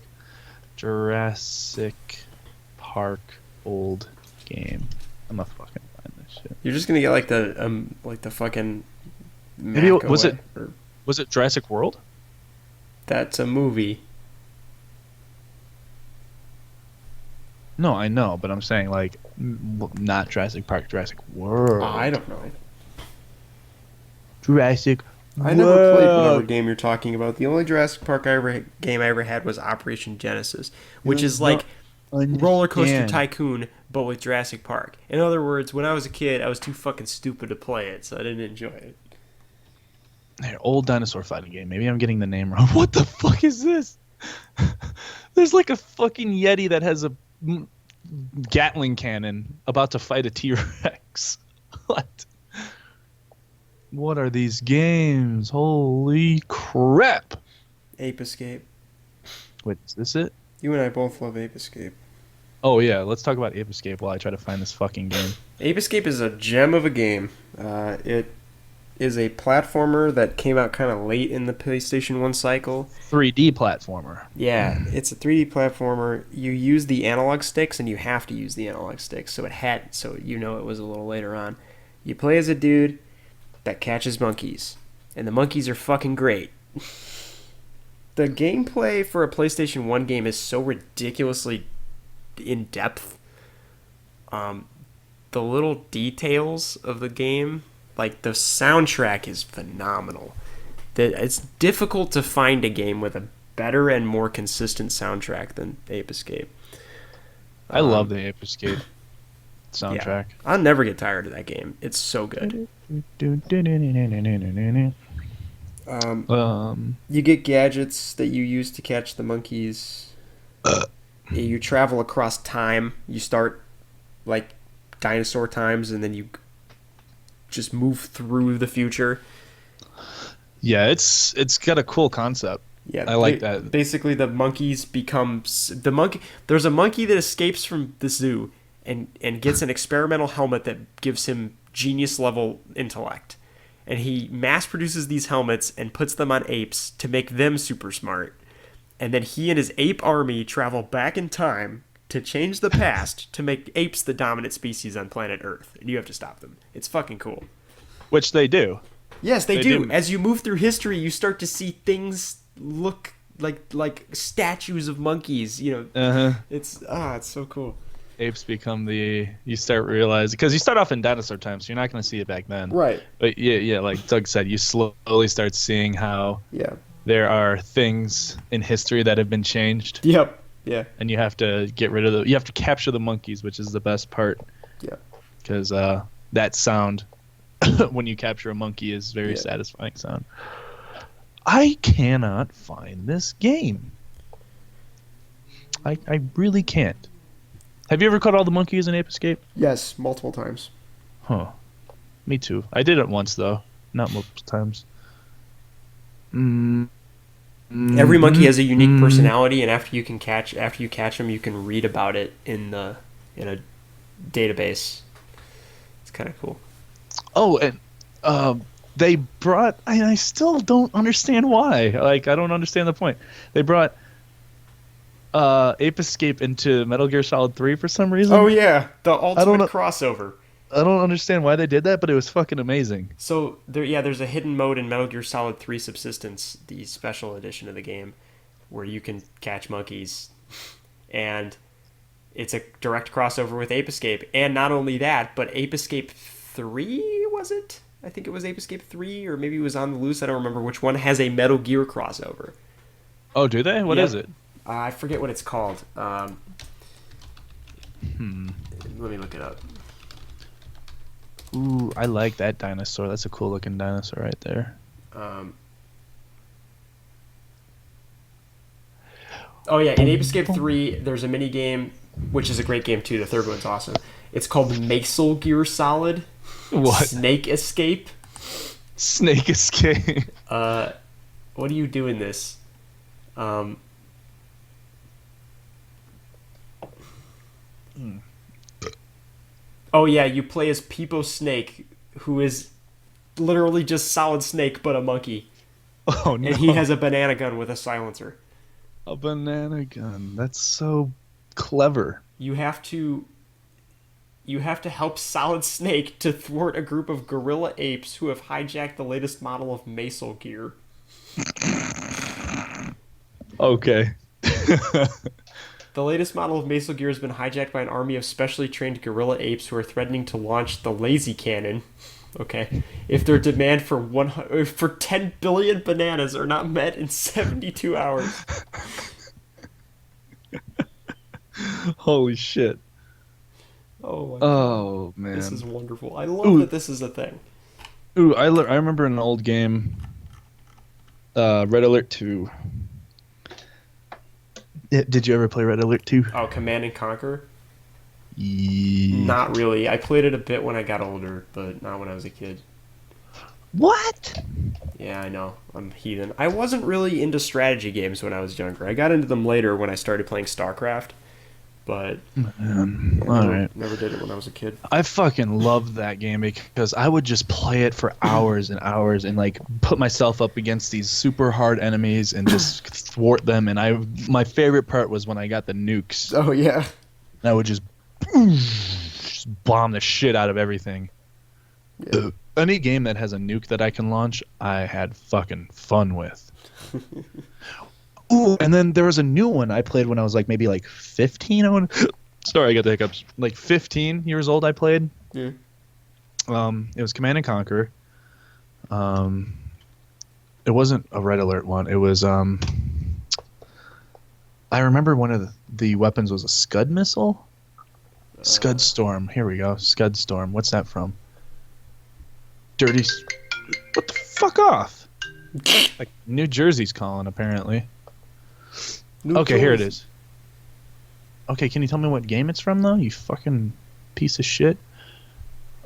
old game. I'm gonna fucking find this shit. You're just gonna get like the fucking Maybe Mac was OS, it or was it Jurassic World? that's a movie. No, I know, but I'm saying like not Jurassic Park, Jurassic World. I don't know. Jurassic. I never played whatever World. game you're talking about. The only Jurassic Park game I ever had was Operation Genesis, which is like Roller Coaster Tycoon, but with Jurassic Park. In other words, when I was a kid, I was too fucking stupid to play it, so I didn't enjoy it. Hey, old dinosaur fighting game. Maybe I'm getting the name wrong. What the fuck is this? There's like a fucking Yeti that has a Gatling cannon about to fight a T-Rex. What? What are these games? Holy crap! Ape Escape. Wait, is this it? You and I both love Ape Escape. Oh yeah, let's talk about Ape Escape while I try to find this fucking game. Ape Escape is a gem of a game. It is a platformer that came out kind of late in the PlayStation 1 cycle. 3D platformer. Yeah, it's a 3D platformer. You use the analog sticks, and you have to use the analog sticks, so it was a little later on. You play as a dude that catches monkeys, and the monkeys are fucking great. The gameplay for a PlayStation 1 game is so ridiculously in depth. The little details of the game, like the soundtrack, is phenomenal. It's difficult to find a game with a better and more consistent soundtrack than Ape Escape. I love the Ape Escape soundtrack. Yeah, I'll never get tired of that game. It's so good. You get gadgets that you use to catch the monkeys. You travel across time. You start like dinosaur times, and then you just move through the future. Yeah, it's got a cool concept. Yeah, I like that. Basically, the monkeys There's a monkey that escapes from the zoo and gets an experimental helmet that gives him genius level intellect. and he mass produces these helmets and puts them on apes to make them super smart. And then he and his ape army travel back in time to change the past to make apes the dominant species on planet Earth. And you have to stop them. It's fucking cool. Which they do. Yes, they do. As you move through history, you start to see things look like statues of monkeys. You know, it's so cool. Apes become you start realizing, because you start off in dinosaur time, so you're not going to see it back then. Right. But yeah, like Doug said, you slowly start seeing how there are things in history that have been changed. Yep. Yeah. And you have to get rid of you have to capture the monkeys, which is the best part. Yeah. Because that sound when you capture a monkey is very satisfying sound. I cannot find this game. I really can't. Have you ever caught all the monkeys in Ape Escape? Yes, multiple times. Huh. Me too. I did it once though, not multiple times. Every monkey has a unique personality, and after you catch them, you can read about it in a database. It's kind of cool. Oh, and they brought. I still don't understand why. Like, I don't understand the point. They brought Ape Escape into Metal Gear Solid 3 for some reason. Oh yeah, the ultimate crossover. I don't understand why they did that, but it was fucking amazing. So there's a hidden mode in Metal Gear Solid 3 Subsistence, the special edition of the game, where you can catch monkeys, and it's a direct crossover with Ape Escape. And not only that, but Ape Escape 3, was it? I think it was Ape Escape 3, or maybe it was On the Loose. I don't remember which one has a Metal Gear crossover. Oh, do they? What is it? I forget what it's called. Let me look it up. Ooh, I like that dinosaur. That's a cool looking dinosaur right there. Oh yeah, in Ape Escape 3, there's a mini game, which is a great game too. The third one's awesome. It's called Metal Gear Solid. What? Snake Escape. Snake Escape. What do you do in this? Oh yeah, you play as Peepo Snake, who is literally just Solid Snake but a monkey. Oh no! And he has a banana gun with a silencer. A banana gun. That's so clever. You have to help Solid Snake to thwart a group of gorilla apes who have hijacked the latest model of Metal Gear. Okay. The latest model of Metal Gear has been hijacked by an army of specially trained gorilla apes who are threatening to launch the lazy cannon. Okay, if their demand for 10 billion bananas are not met in 72 hours. Holy shit. Oh my God. Oh man. This is wonderful. I love that this is a thing. Ooh, I remember an old game, Red Alert 2. Did you ever play Red Alert 2? Oh, Command and Conquer? Yeah. Not really. I played it a bit when I got older, but not when I was a kid. What? Yeah, I know. I'm heathen. I wasn't really into strategy games when I was younger. I got into them later when I started playing StarCraft, but never did it when I was a kid. I fucking loved that game because I would just play it for hours and hours and like put myself up against these super hard enemies and just thwart them. And my favorite part was when I got the nukes. Oh yeah. And I would just bomb the shit out of everything. Yeah. Any game that has a nuke that I can launch, I had fucking fun with. Ooh, and then there was a new one I played when I was maybe 15. Sorry, I got the hiccups. 15 years old I played. Yeah. It was Command and Conquer. It wasn't a Red Alert one. It was I remember one of the weapons was a Scud missile. Scud Storm. Here we go. Scud Storm. What's that from? Dirty. What the fuck off? New Jersey's calling apparently. Okay, here it is. Okay, can you tell me what game it's from, though? You fucking piece of shit.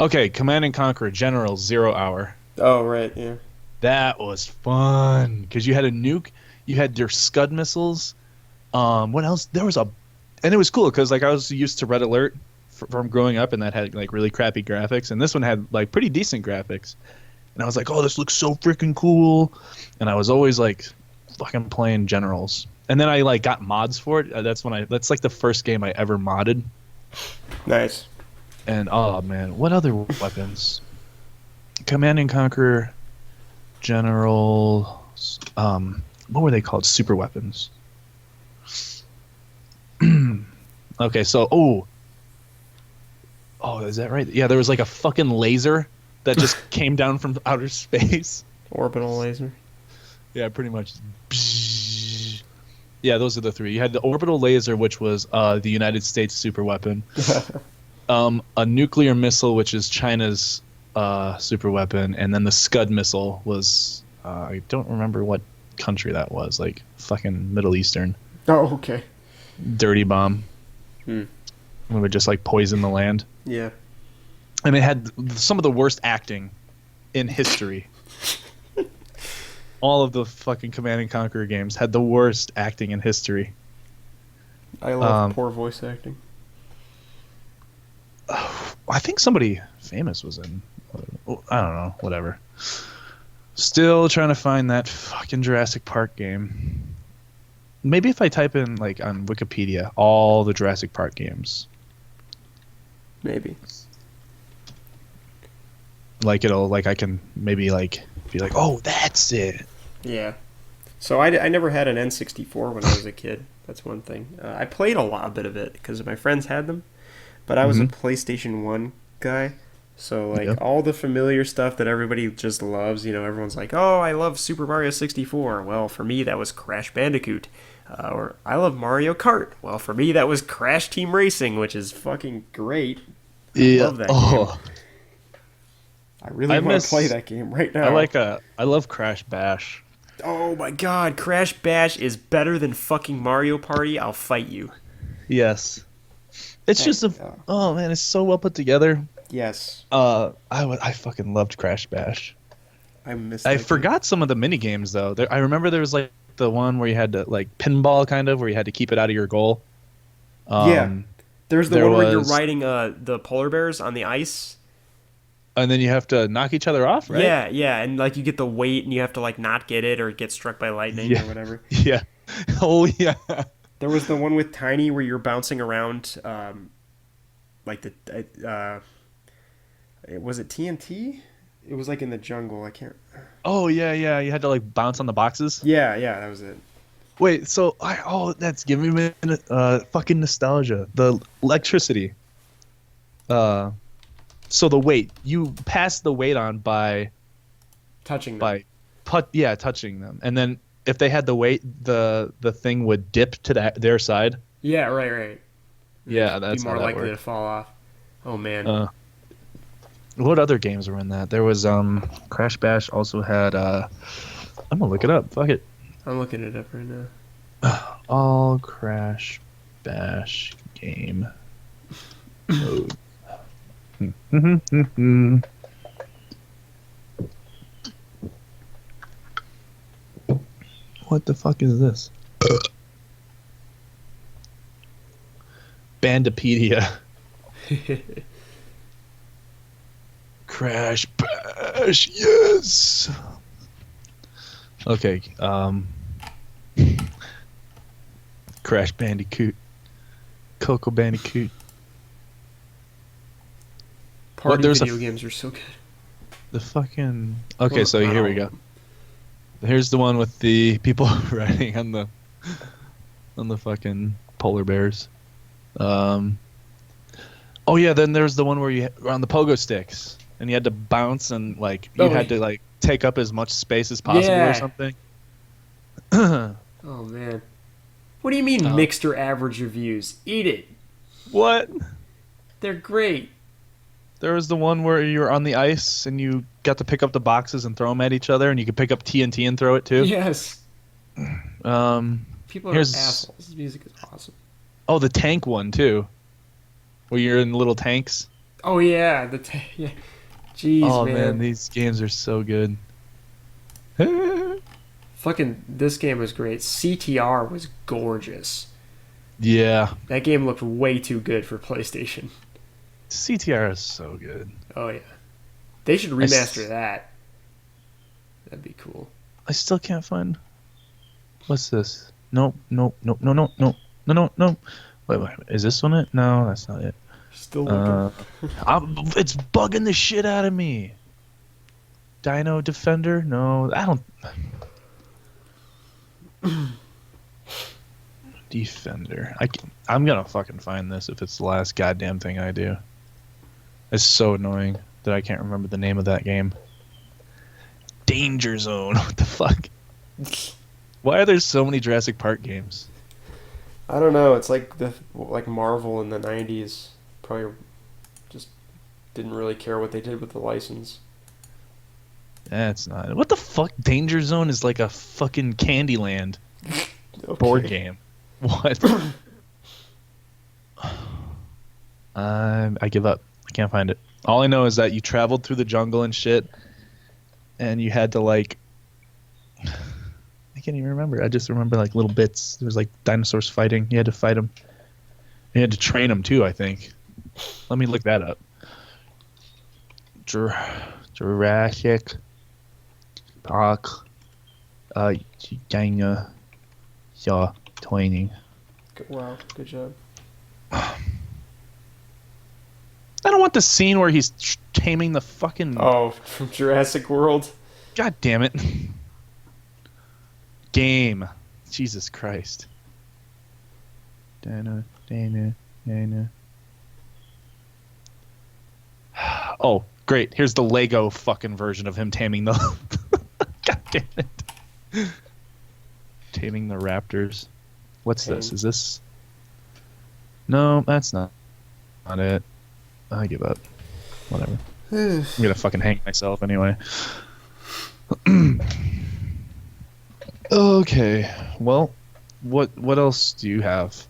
Okay, Command and Conquer General 0 Hour. Oh, right, yeah. That was fun. Because you had a nuke, you had your Scud missiles. What else? There was and it was cool, because I was used to Red Alert from growing up, and that had really crappy graphics. And this one had pretty decent graphics. And I was like, oh, this looks so freaking cool. And I was always like fucking playing Generals. And then I like got mods for it. That's like the first game I ever modded. Nice. And oh man, what other weapons? Command and Conquer, Generals. What were they called? Super weapons. Okay, so is that right? Yeah, there was like a fucking laser that just came down from outer space. Orbital laser. Yeah, pretty much. Yeah, those are the three. You had the orbital laser, which was the United States super weapon. A nuclear missile, which is China's super weapon, and then the Scud missile was I don't remember what country that was, like fucking Middle Eastern. Oh, okay. Dirty bomb. Hmm. We would just like poison the land. Yeah. And it had some of the worst acting in history. All of the fucking Command and Conquer games had the worst acting in history. I love poor voice acting. I think somebody famous was in. I don't know. Whatever. Still trying to find that fucking Jurassic Park game. Maybe if I type in like on Wikipedia all the Jurassic Park games. Maybe. Like it'll like I can maybe like be like, oh, that's it. Yeah. So I never had an N64 when I was a kid. That's one thing. I played a bit of it because my friends had them, but I was a PlayStation 1 guy. So like all the familiar stuff that everybody just loves, everyone's like, oh, I love Super Mario 64. Well, for me that was Crash Bandicoot. Or I love Mario Kart. Well, for me that was Crash Team Racing, which is fucking great. I love that game. I really want to play that game right now. I love Crash Bash. Oh my god, Crash Bash is better than fucking Mario Party. I'll fight you. Yes. It's just oh man, it's so well put together. Yes. I fucking loved Crash Bash. I forgot some of the mini games though. I remember there was like the one where you had to like pinball kind of where you had to keep it out of your goal. Yeah. There's the one where you're riding the polar bears on the ice. And then you have to knock each other off, right? Yeah, and like you get the weight and you have to like not get it or get struck by lightning or whatever. Yeah. Oh yeah. There was the one with Tiny where you're bouncing around like was it TNT? It was like in the jungle. I can't. Oh yeah. You had to like bounce on the boxes. Yeah, that was it. Wait, so that's giving me fucking nostalgia. The electricity. So the weight, you pass the weight on by touching them. Touching them, and then if they had the weight, the thing would dip to their side. Yeah, right. Yeah, that's be more likely to fall off. Oh man. What other games were in that? There was Crash Bash also had I'm gonna look it up. Fuck it. I'm looking it up right now. All Crash Bash game mode. What the fuck is this? Bandipedia. Crash Bash, yes. Okay, Crash Bandicoot, Coco Bandicoot. Party video games are so good. The fucking so here we go. Here's the one with the people riding on the fucking polar bears. Then there's the one where you were on the pogo sticks and you had to bounce and like you had to like take up as much space as possible or something. Oh man. What do you mean mixed or average reviews? Eat it. What? They're great. There was the one where you were on the ice and you got to pick up the boxes and throw them at each other, and you could pick up TNT and throw it too. Yes. People are assholes. This music is awesome. Oh, the tank one too, where you're in little tanks. Oh yeah, yeah. Jeez, oh man, these games are so good. Fucking, this game was great. CTR was gorgeous. Yeah. That game looked way too good for PlayStation. CTR is so good. Oh yeah, they should remaster that. That'd be cool. I still can't find. What's this? Nope, nope, nope, no, no, no, no, no, no. Wait, is this one it? No, that's not it. Still looking. It's bugging the shit out of me. Dino Defender? No, I don't. Defender. I'm gonna fucking find this if it's the last goddamn thing I do. It's so annoying that I can't remember the name of that game. Danger Zone. What the fuck? Why are there so many Jurassic Park games? I don't know. It's like Marvel in the '90s. Probably just didn't really care what they did with the license. That's not. What the fuck? Danger Zone is like a fucking Candyland board game. What? I give up. I can't find it. All I know is that you traveled through the jungle and shit, and you had to like. I can't even remember. I just remember like little bits. There was like dinosaurs fighting. You had to fight them. You had to train them too, I think. Let me look that up. Jurassic Park. Training. Wow, good job. I don't want the scene where he's taming the fucking. Oh, from Jurassic World. God damn it. Game. Jesus Christ. Dana. Oh, great. Here's the Lego fucking version of him taming the. God damn it. Taming the raptors. What's this? Is this? No, that's not it. I give up. Whatever. I'm gonna fucking hang myself anyway. Okay. Well, what else do you have?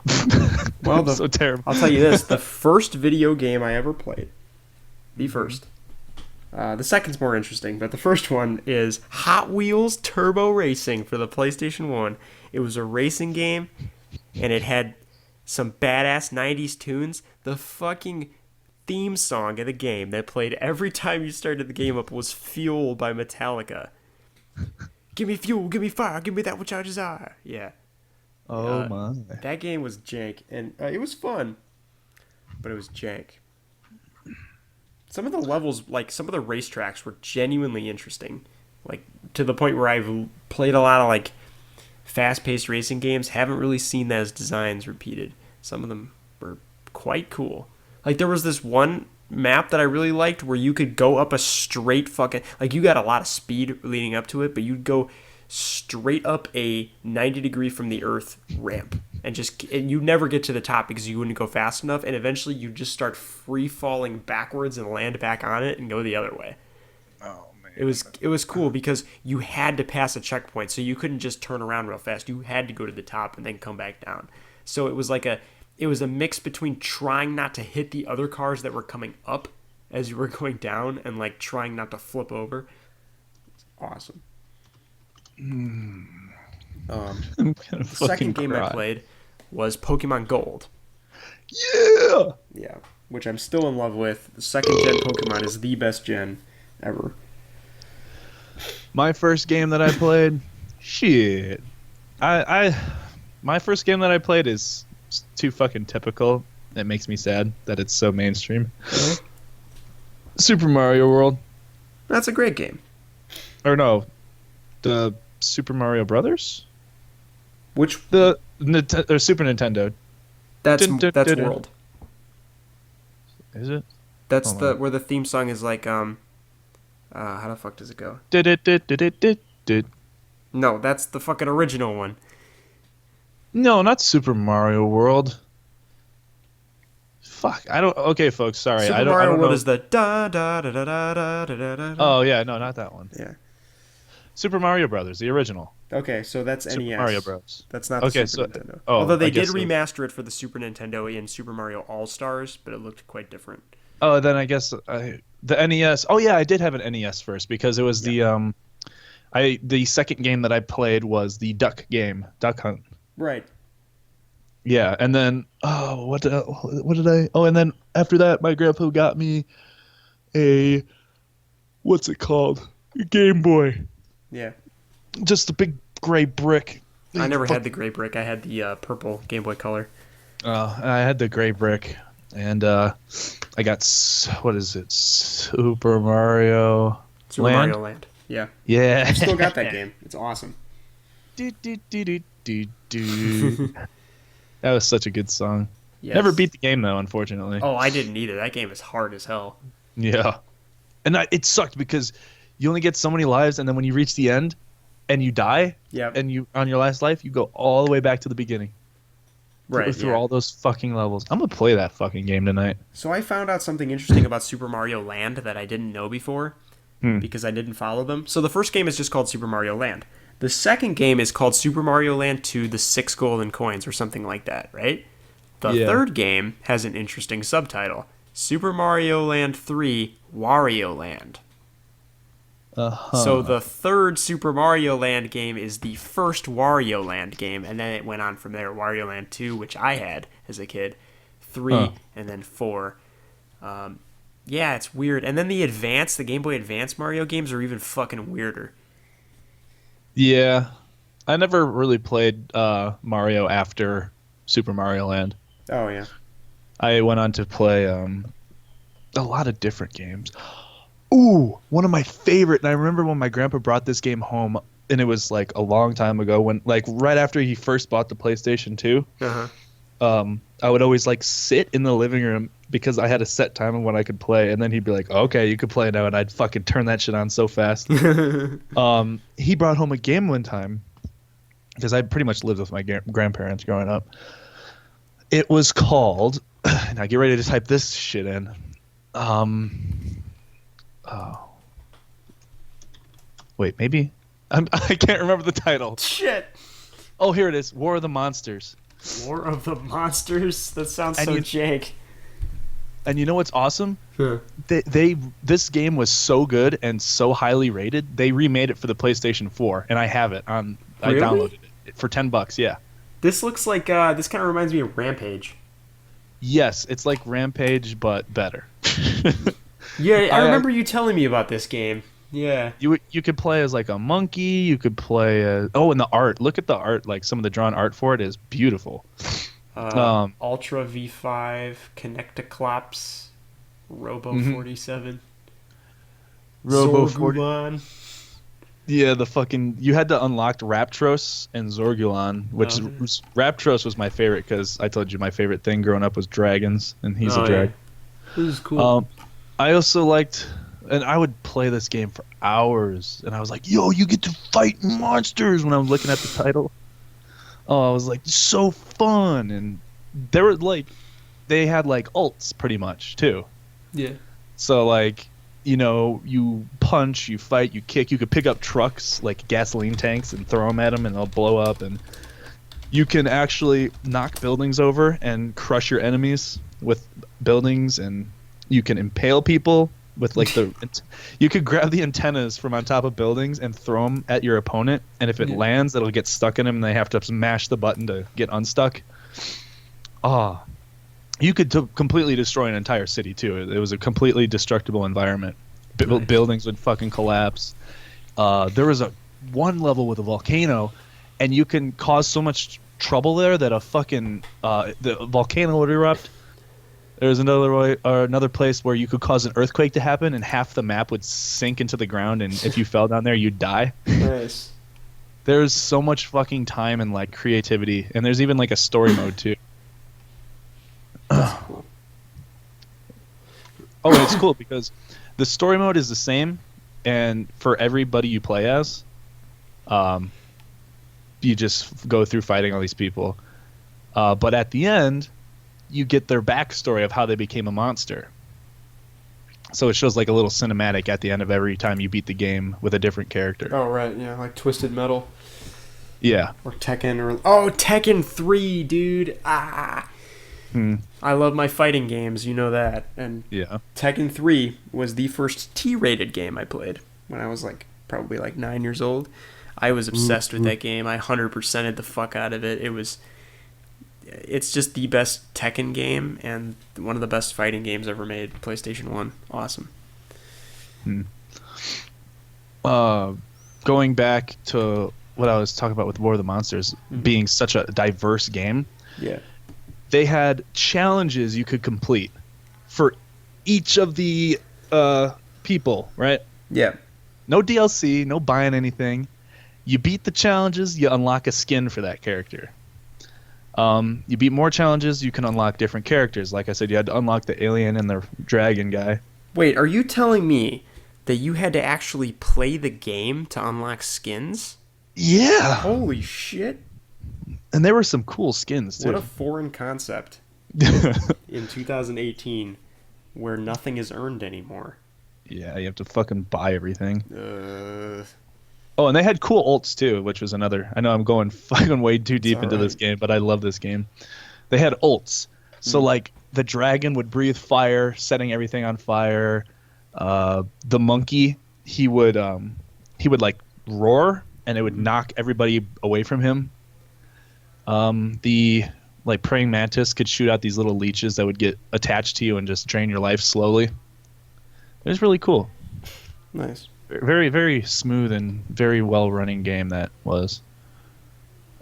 Well, so terrible. I'll tell you this: the first video game I ever played, the first. The second's more interesting, but the first one is Hot Wheels Turbo Racing for the PlayStation 1. It was a racing game, and it had some badass 90s tunes. The fucking theme song of the game that played every time you started the game up was Fuel by Metallica. Give me fuel, give me fire, give me that which I desire. Yeah. Oh my. That game was jank, and it was fun, but it was jank. Some of the levels, like some of the racetracks, were genuinely interesting. Like to the point where I've played a lot of like fast-paced racing games, haven't really seen those designs repeated. Some of them were quite cool. Like there was this one map that I really liked where you could go up a straight fucking, like you got a lot of speed leading up to it, but you'd go straight up a 90-degree from the earth ramp and you never get to the top because you wouldn't go fast enough, and eventually you just start free falling backwards and land back on it and go the other way. Oh man. It was cool because you had to pass a checkpoint, so you couldn't just turn around real fast. You had to go to the top and then come back down. So it was a mix between trying not to hit the other cars that were coming up as you were going down and like trying not to flip over. It's awesome. The second game I played was Pokemon Gold. Yeah! Yeah, which I'm still in love with. The second gen Pokemon is the best gen ever. My first game that I played, shit. My first game that I played is too fucking typical. It makes me sad that it's so mainstream. Mm-hmm. Super Mario World. That's a great game. Or no, the Super Mario Brothers? Which or Super Nintendo. That's World. Is it? That's where the theme song is like how the fuck does it go? No, that's the fucking original one. No, not Super Mario World. Fuck, I don't. Okay, folks, sorry. Super I don't. Mario I don't World know. is the da da da da da da da da. Oh yeah, no, not that one. Yeah. Super Mario Brothers, the original. Okay, so that's Super NES. Mario Bros. That's not the Super Nintendo. Although they did remaster it for the Super Nintendo in Super Mario All Stars, but it looked quite different. Oh, then I guess the NES. Oh yeah, I did have an NES first because it was the second game that I played was the Duck game, Duck Hunt. Right. Yeah, and then what did I? Oh, and then after that, my grandpa got me a what's it called? A Game Boy. Yeah. Just a big gray brick. I never had the gray brick. I had the purple Game Boy Color. I had the gray brick, and I got what is it? Super Mario Super Land. Mario Land. Yeah. Yeah. I've still got that game. It's awesome. Do, do, do, do, do, do. That was such a good song. Yes. Never beat the game though, unfortunately. Oh, I didn't either. That game is hard as hell. Yeah, and it sucked because you only get so many lives, and then when you reach the end and you die, Yep. and you on your last life, you go all the way back to the beginning. Right. Through Yeah. all those fucking levels. I'm gonna play that fucking game tonight. So I found out something interesting about Super Mario Land that I didn't know before because I didn't follow them. So the first game is just called Super Mario Land. The second game is called Super Mario Land 2: The 6 Golden Coins or something like that, right? The Yeah. third game has an interesting subtitle. Super Mario Land 3: Wario Land. So the third Super Mario Land game is the first Wario Land game, and then it went on from there. Wario Land 2, which I had as a kid, 3, and then 4. Yeah, it's weird. And then the Game Boy Advance Mario games are even fucking weirder. Yeah, I never really played Mario after Super Mario Land. Oh, yeah. I went on to play a lot of different games. Ooh, one of my favorite, and I remember when my grandpa brought this game home, and it was like a long time ago, when like right after he first bought the PlayStation 2. I would always like sit in the living room because I had a set time of when I could play, and then he'd be like, "Okay, you could play now," and I'd fucking turn that shit on so fast. He brought home a game one time because I pretty much lived with my grandparents growing up. It was called. Now get ready to type this shit in. Wait, maybe I can't remember the title. Shit. Oh, here it is. War of the Monsters. War of the Monsters? That sounds And so you- jank. And you know what's awesome? Huh. This game was so good and so highly rated. They remade it for the PlayStation 4, and I have it on. I Really? downloaded it for $10. Yeah. This looks like, this kind of reminds me of Rampage. Yes, it's like Rampage, but better. Yeah, I remember you telling me about this game. Yeah. You could play as like a monkey. You could play as, and the art. Look at the art. Like some of the drawn art for it is beautiful. Ultra V5, Connecticlops, Robo 47, Robo 40. Zorgulon. Yeah, the fucking you had to unlock Raptros and Zorgulon, which Raptros was my favorite because I told you my favorite thing growing up was dragons, and he's a dragon. This is cool. I also liked, and I would play this game for hours, and I was like, "Yo, you get to fight monsters!" When I was looking at the title, I was like, "So fun!" And they were like, they had like ults pretty much too. Yeah. So like, you punch, you fight, you kick. You could pick up trucks like gasoline tanks and throw them at them, and they'll blow up. And you can actually knock buildings over and crush your enemies with buildings, and you can impale people with like you could grab the antennas from on top of buildings and throw them at your opponent, and if it lands, it'll get stuck in them, and they have to smash the button to get unstuck. You could completely destroy an entire city too. It was a completely destructible environment. Nice. Buildings would fucking collapse. There was one level with a volcano, and you can cause so much trouble there that the volcano would erupt. There's another place where you could cause an earthquake to happen, and half the map would sink into the ground, and if you fell down there, you'd die. Nice. There's so much fucking time and like creativity, and there's even like a story mode too. That's cool. Oh, and it's cool because the story mode is the same, and for everybody you play as, you just go through fighting all these people. But at the end, you get their backstory of how they became a monster. So it shows like a little cinematic at the end of every time you beat the game with a different character. Oh, right, yeah, like Twisted Metal. Yeah. Or Tekken, Tekken 3, dude. I love my fighting games, you know that. And Yeah. Tekken 3 was the first T-rated game I played when I was probably 9 years old. I was obsessed with that game. I 100%ed the fuck out of it. It's just the best Tekken game and one of the best fighting games ever made. PlayStation 1. Awesome. going back to what I was talking about with War of the Monsters being such a diverse game, Yeah. they had challenges you could complete for each of the people, right? Yeah. No DLC, no buying anything. You beat the challenges, you unlock a skin for that character. You beat more challenges, you can unlock different characters. Like I said, you had to unlock the alien and the dragon guy. Wait, are you telling me that you had to actually play the game to unlock skins? Yeah. Holy shit. And there were some cool skins, too. What a foreign concept in 2018 where nothing is earned anymore. Yeah, you have to fucking buy everything. Uh, Oh, and they had cool ults, too, which was another... I know I'm going fucking way too deep into this right. game, but I love this game. They had ults. So, like, the dragon would breathe fire, setting everything on fire. The monkey, he would like, roar, and it would knock everybody away from him. The like praying mantis could shoot out these little leeches that would get attached to you and just drain your life slowly. It was really cool. nice. Very, very smooth and very well running game that was.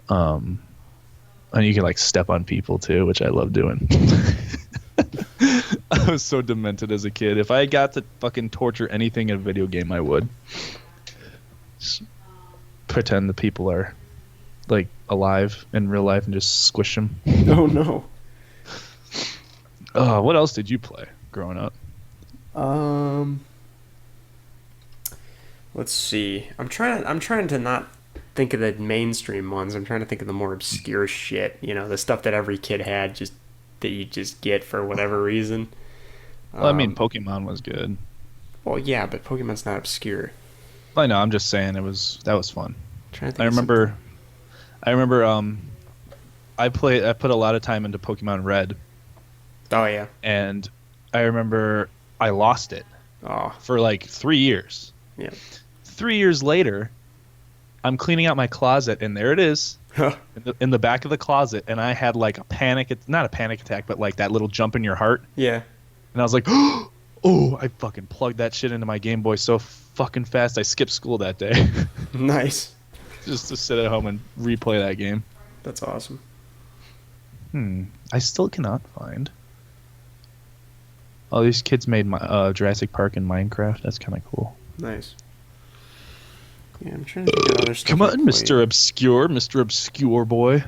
And you could like step on people too, which I love doing. I was so demented as a kid. If I got to fucking torture anything in a video game, I would. Just pretend the people are like alive in real life and just squish them. Oh no. What else did you play growing up? Let's see. I'm trying to not think of the mainstream ones. I'm trying to think of the more obscure shit. You know, the stuff that every kid had, just that you just get for whatever reason. Well, I mean, Pokemon was good. Well, yeah, but Pokemon's not obscure. I know. I'm just saying that was fun. Trying to think I of remember. I put a lot of time into Pokemon Red, Oh yeah. and I remember I lost it Oh for like 3 years. yeah. 3 years later, I'm cleaning out my closet, and there it is in the back of the closet, and I had like not a panic attack, but like that little jump in your heart, Yeah. and I was like, oh, I fucking plugged that shit into my Game Boy so fucking fast, I skipped school that day Nice. just to sit at home and replay that game. That's awesome. I still cannot find. Oh, these kids made my Jurassic Park in Minecraft. That's kind of cool. Nice. Yeah, I'm trying to think of other stuff. Come I on, played. Mr. Obscure boy.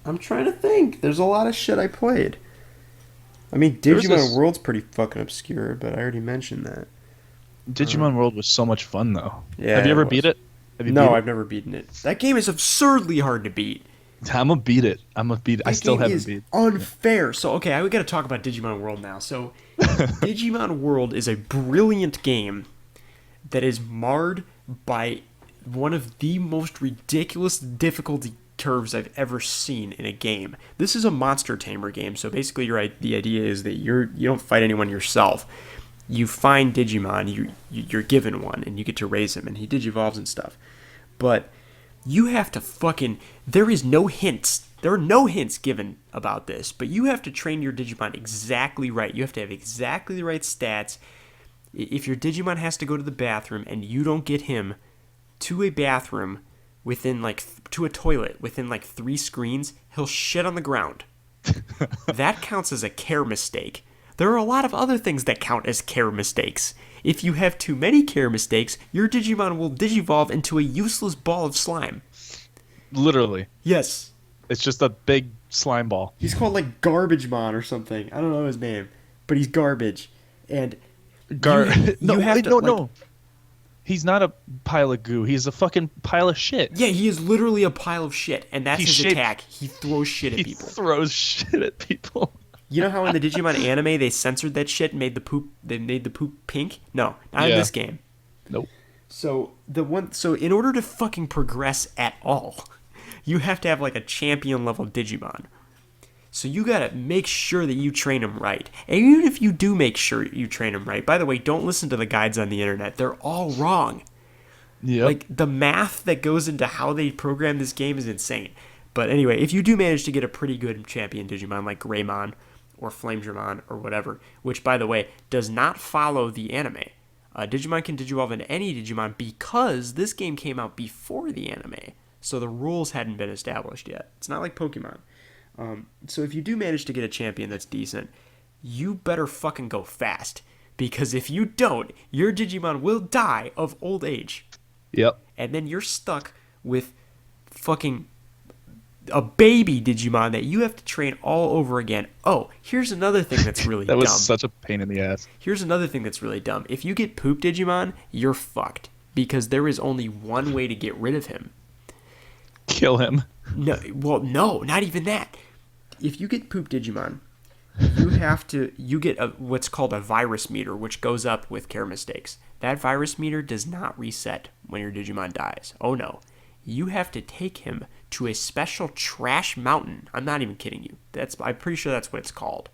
I'm trying to think. There's a lot of shit I played. I mean, There was Digimon this- World's pretty fucking obscure, but I already mentioned that. Digimon World was so much fun, though. Yeah, Have you it ever was. beat it? Have you No, beat I've never beaten it. That game is absurdly hard to beat. it? I'm gonna beat it. I That still game haven't is beat. unfair. So okay, we got to talk about Digimon World now. So Digimon World is a brilliant game that is marred by one of the most ridiculous difficulty curves I've ever seen in a game. This is a monster tamer game. So basically, the idea is that you don't fight anyone yourself. You find Digimon, you're given one, and you get to raise him, and he digivolves and stuff. But you have to there are no hints given about this, but you have to train your Digimon exactly right. You have to have exactly the right stats. If your Digimon has to go to the bathroom and you don't get him to a bathroom to a toilet within 3 screens, he'll shit on the ground. That counts as a care mistake. There are a lot of other things that count as care mistakes. If you have too many care mistakes, your Digimon will digivolve into a useless ball of slime. Literally, Yes. it's just a big slime ball. He's called Garbagemon or something. I don't know his name, but he's garbage. And No. He's not a pile of goo. He's a fucking pile of shit. Yeah, he is literally a pile of shit, and that's He's his shaped- attack. He throws shit at He people. throws shit at people. You know how in the Digimon anime they censored that shit and made the poop pink? No, not in Yeah. this game. Nope. So in order to fucking progress at all, you have to have a champion level Digimon. So you gotta make sure that you train him right. And even if you do make sure you train him right, by the way, don't listen to the guides on the internet. They're all wrong. Yeah. The math that goes into how they program this game is insane. But anyway, if you do manage to get a pretty good champion Digimon like Greymon or Flamedramon or whatever, which by the way does not follow the anime. Digimon can Digivolve into any Digimon because this game came out before the anime, so the rules hadn't been established yet. It's not like Pokemon. So if you do manage to get a champion that's decent, you better fucking go fast, because if you don't, your Digimon will die of old age. Yep. And then you're stuck with fucking a baby Digimon that you have to train all over again. Oh, here's another thing that's really That was dumb. such a pain in the ass. Here's another thing that's really dumb. If you get Poop Digimon, you're fucked, because there is only one way to get rid of him. Kill him. No, not even that. If you get Poop Digimon, you get what's called a virus meter, which goes up with care mistakes. That virus meter does not reset when your Digimon dies. Oh no. You have to take him to a special trash mountain. I'm not even kidding you. I'm pretty sure that's what it's called.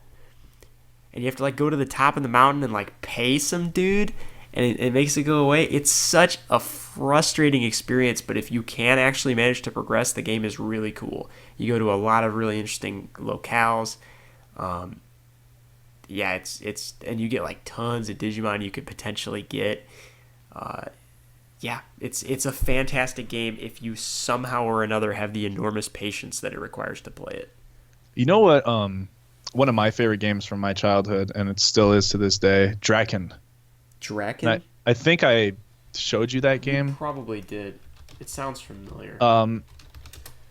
And you have to like go to the top of the mountain and like pay some dude, and it makes it go away. It's such a frustrating experience, but if you can actually manage to progress, the game is really cool. You go to a lot of really interesting locales. Yeah, it's and you get like tons of Digimon you could potentially get. Yeah, it's a fantastic game if you somehow or another have the enormous patience that it requires to play it. You know what? One of my favorite games from my childhood, and it still is to this day, Draken. Draken? I think I showed you that game. You probably did. It sounds familiar.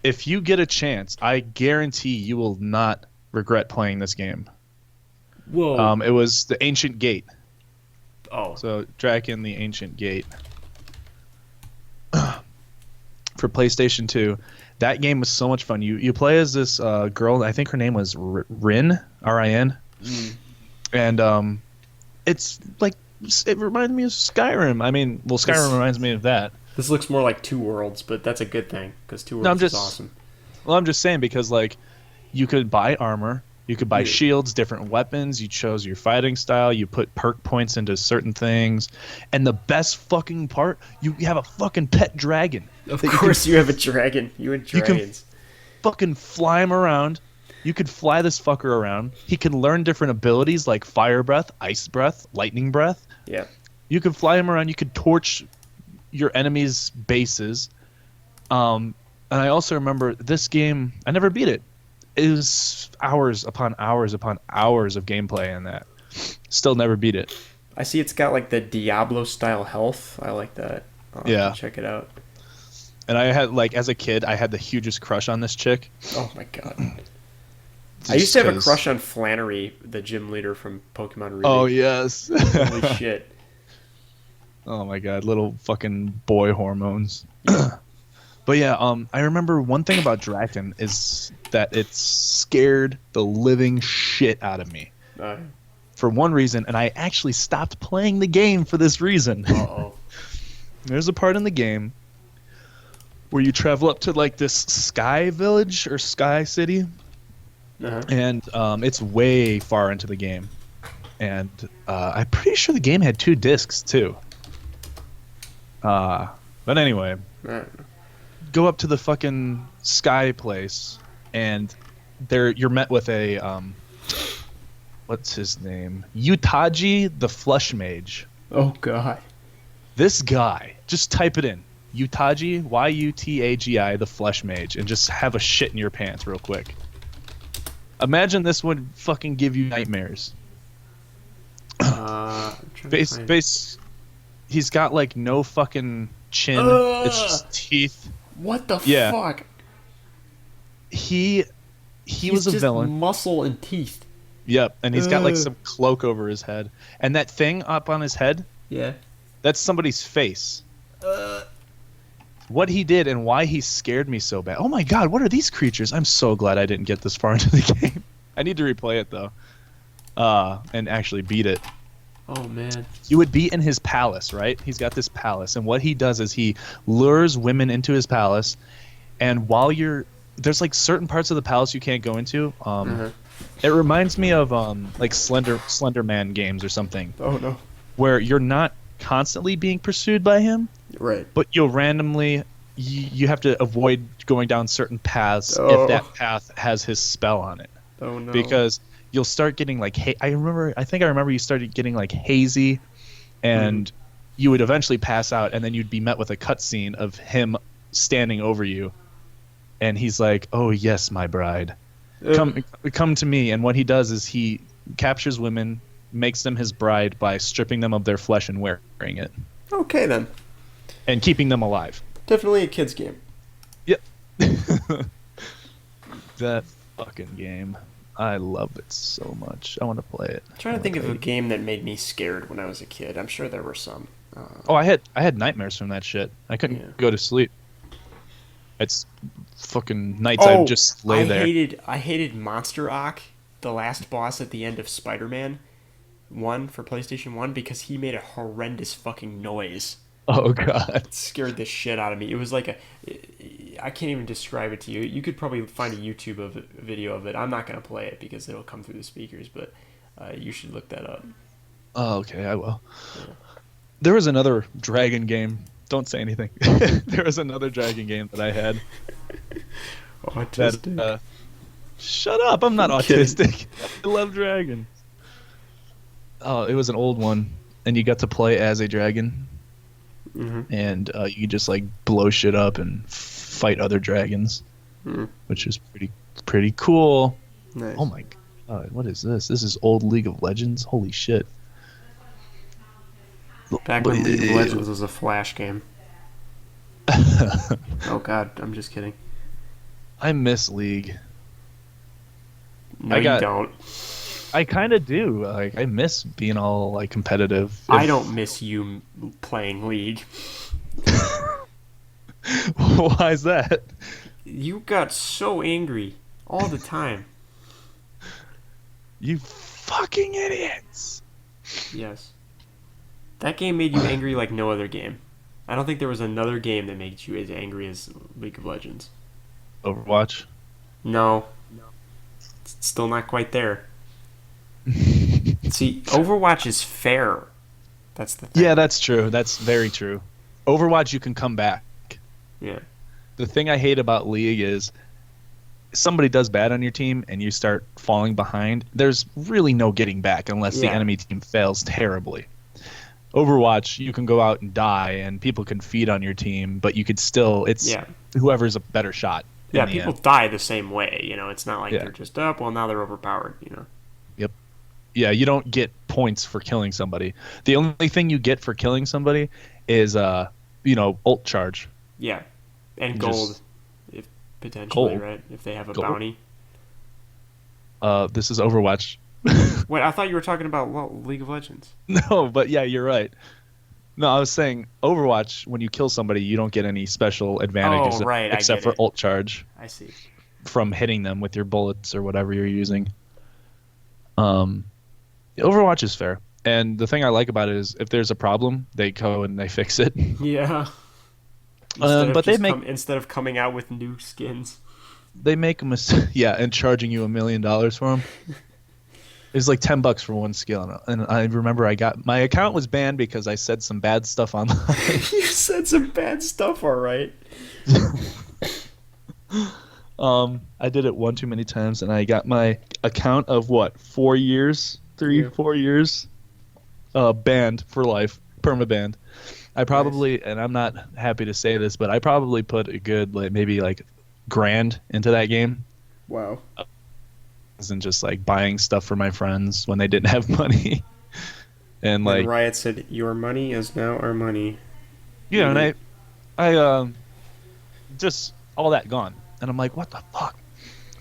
If you get a chance, I guarantee you will not regret playing this game. Whoa. It was the Ancient Gate. Oh. So Draken, the Ancient Gate. For PlayStation 2. That game was so much fun. You play as this girl. I think her name was Rin, R-I-N. Mm. And it's like, it reminded me of Skyrim. I mean, well, Skyrim reminds me of that. This looks more like Two Worlds, but that's a good thing, because Two Worlds is awesome. Well, I'm just saying, because like you could buy armor, you could buy shields, different weapons, you chose your fighting style, you put perk points into certain things, and the best fucking part, you have a fucking pet dragon. Of course you have a dragon. You and dragons. You can fucking fly him around. You could fly this fucker around. He can learn different abilities like fire breath, ice breath, lightning breath. Yeah. You could fly him around. You could torch your enemies' bases. And I also remember this game, I never beat it. It was hours upon hours upon hours of gameplay in that. Still never beat it. I see it's got like the Diablo-style health. I like that. I'll have to check it out. And I had, like, as a kid, I had the hugest crush on this chick. Oh my god. I used to have a crush on Flannery, the gym leader from Pokemon Ruby. Oh, yes. Holy shit. Oh my god, little fucking boy hormones. But yeah, I remember one thing about Draken is that it scared the living shit out of me. For one reason, and I actually stopped playing the game for this reason. Uh-oh. There's a part in the game where you travel up to like this sky village or sky city. Uh-huh. And it's way far into the game. And I'm pretty sure the game had 2 discs too. But anyway, go up to the fucking sky place, and you're met with a what's his name? Utaji the Flush Mage. Oh god. This guy, just type it in. Utaji, Y-U-T-A-G-I, the Flush Mage, and just have a shit in your pants real quick. Imagine this would fucking give you nightmares. He's got like no fucking chin. It's just teeth. What the fuck? He's was a just villain. Muscle and teeth. Yep, and he's got like some cloak over his head, and that thing up on his head. Yeah. That's somebody's face. What he did and why he scared me so bad. Oh my god, what are these creatures? I'm so glad I didn't get this far into the game. I need to replay it though, and actually beat it. Oh man. You would be in his palace, right? He's got this palace, and what he does is he lures women into his palace, and while there's like certain parts of the palace you can't go into. It reminds me of like Slender Man games or something. Oh no. Where you're not constantly being pursued by him. Right. But you'll randomly you have to avoid going down certain paths if that path has his spell on it. Oh no. Because you'll start getting like I think I remember you started getting like hazy and you would eventually pass out, and then you'd be met with a cutscene of him standing over you, and he's like, "Oh yes, my bride, come to me." And what he does is he captures women, makes them his bride by stripping them of their flesh and wearing it, Okay then. and keeping them alive. Definitely a kid's game. Yep. That fucking game. I love it so much. I want to play it. I'm trying to think of a game that made me scared when I was a kid. I'm sure there were some. Oh, I had nightmares from that shit. I couldn't go to sleep. It's fucking nights I'd just lay there. I hated Monster Ock, the last boss at the end of Spider-Man 1 for PlayStation 1, because he made a horrendous fucking noise. Oh god. It scared the shit out of me. It was like I can't even describe it to you. You could probably find a YouTube video of it. I'm not going to play it because it'll come through the speakers, but you should look that up. Oh, okay, I will. Yeah. There was another dragon game. Don't say anything. There was another dragon game that I had. Autistic. That, shut up! I'm not autistic. I love dragons. Oh, it was an old one, and you got to play as a dragon, and you could just like blow shit up and fight other dragons, which is pretty cool. Nice. Oh my god, what is this? This is old League of Legends. Holy shit! Back when League of Legends was a flash game. Oh god, I'm just kidding. I miss League. No, you don't. I kind of do. Like, I miss being all like competitive. I don't miss you playing League. Why is that? You got so angry all the time. You fucking idiots. Yes. That game made you angry like no other game. I don't think there was another game that made you as angry as League of Legends. Overwatch? No. It's still not quite there. See, Overwatch is fair. That's the thing. Yeah, that's true. That's very true. Overwatch, you can come back. Yeah. The thing I hate about League is somebody does bad on your team and you start falling behind. There's really no getting back unless the enemy team fails terribly. Overwatch, you can go out and die, and people can feed on your team, but you could still, it's whoever's a better shot. Yeah, people die the same way, you know. It's not like they're just up, well, now they're overpowered, you know. Yep. Yeah, you don't get points for killing somebody. The only thing you get for killing somebody is, ult charge. Yeah, and gold, if potentially, right? If they have a bounty. This is Overwatch. Wait, I thought you were talking about League of Legends. No, but yeah, you're right. No, I was saying Overwatch, when you kill somebody, you don't get any special advantages except for ult charge. I see. From hitting them with your bullets or whatever you're using. Overwatch is fair. And the thing I like about it is if there's a problem, they go and they fix it. Yeah. Instead of coming out with new skins. They make a mistake. Yeah, and charging you $1 million for them. It was like $10 for one skill, and I remember my account was banned because I said some bad stuff online. You said some bad stuff, all right. I did it one too many times, and I got my account of 4 years, 4 years, banned for life, perma-banned. I probably, and I'm not happy to say this, but I probably put a good maybe $1,000 into that game. Wow. And just buying stuff for my friends when they didn't have money. And Riot said, "Your money is now our money." Yeah, and I just all that gone. And I'm like, what the fuck?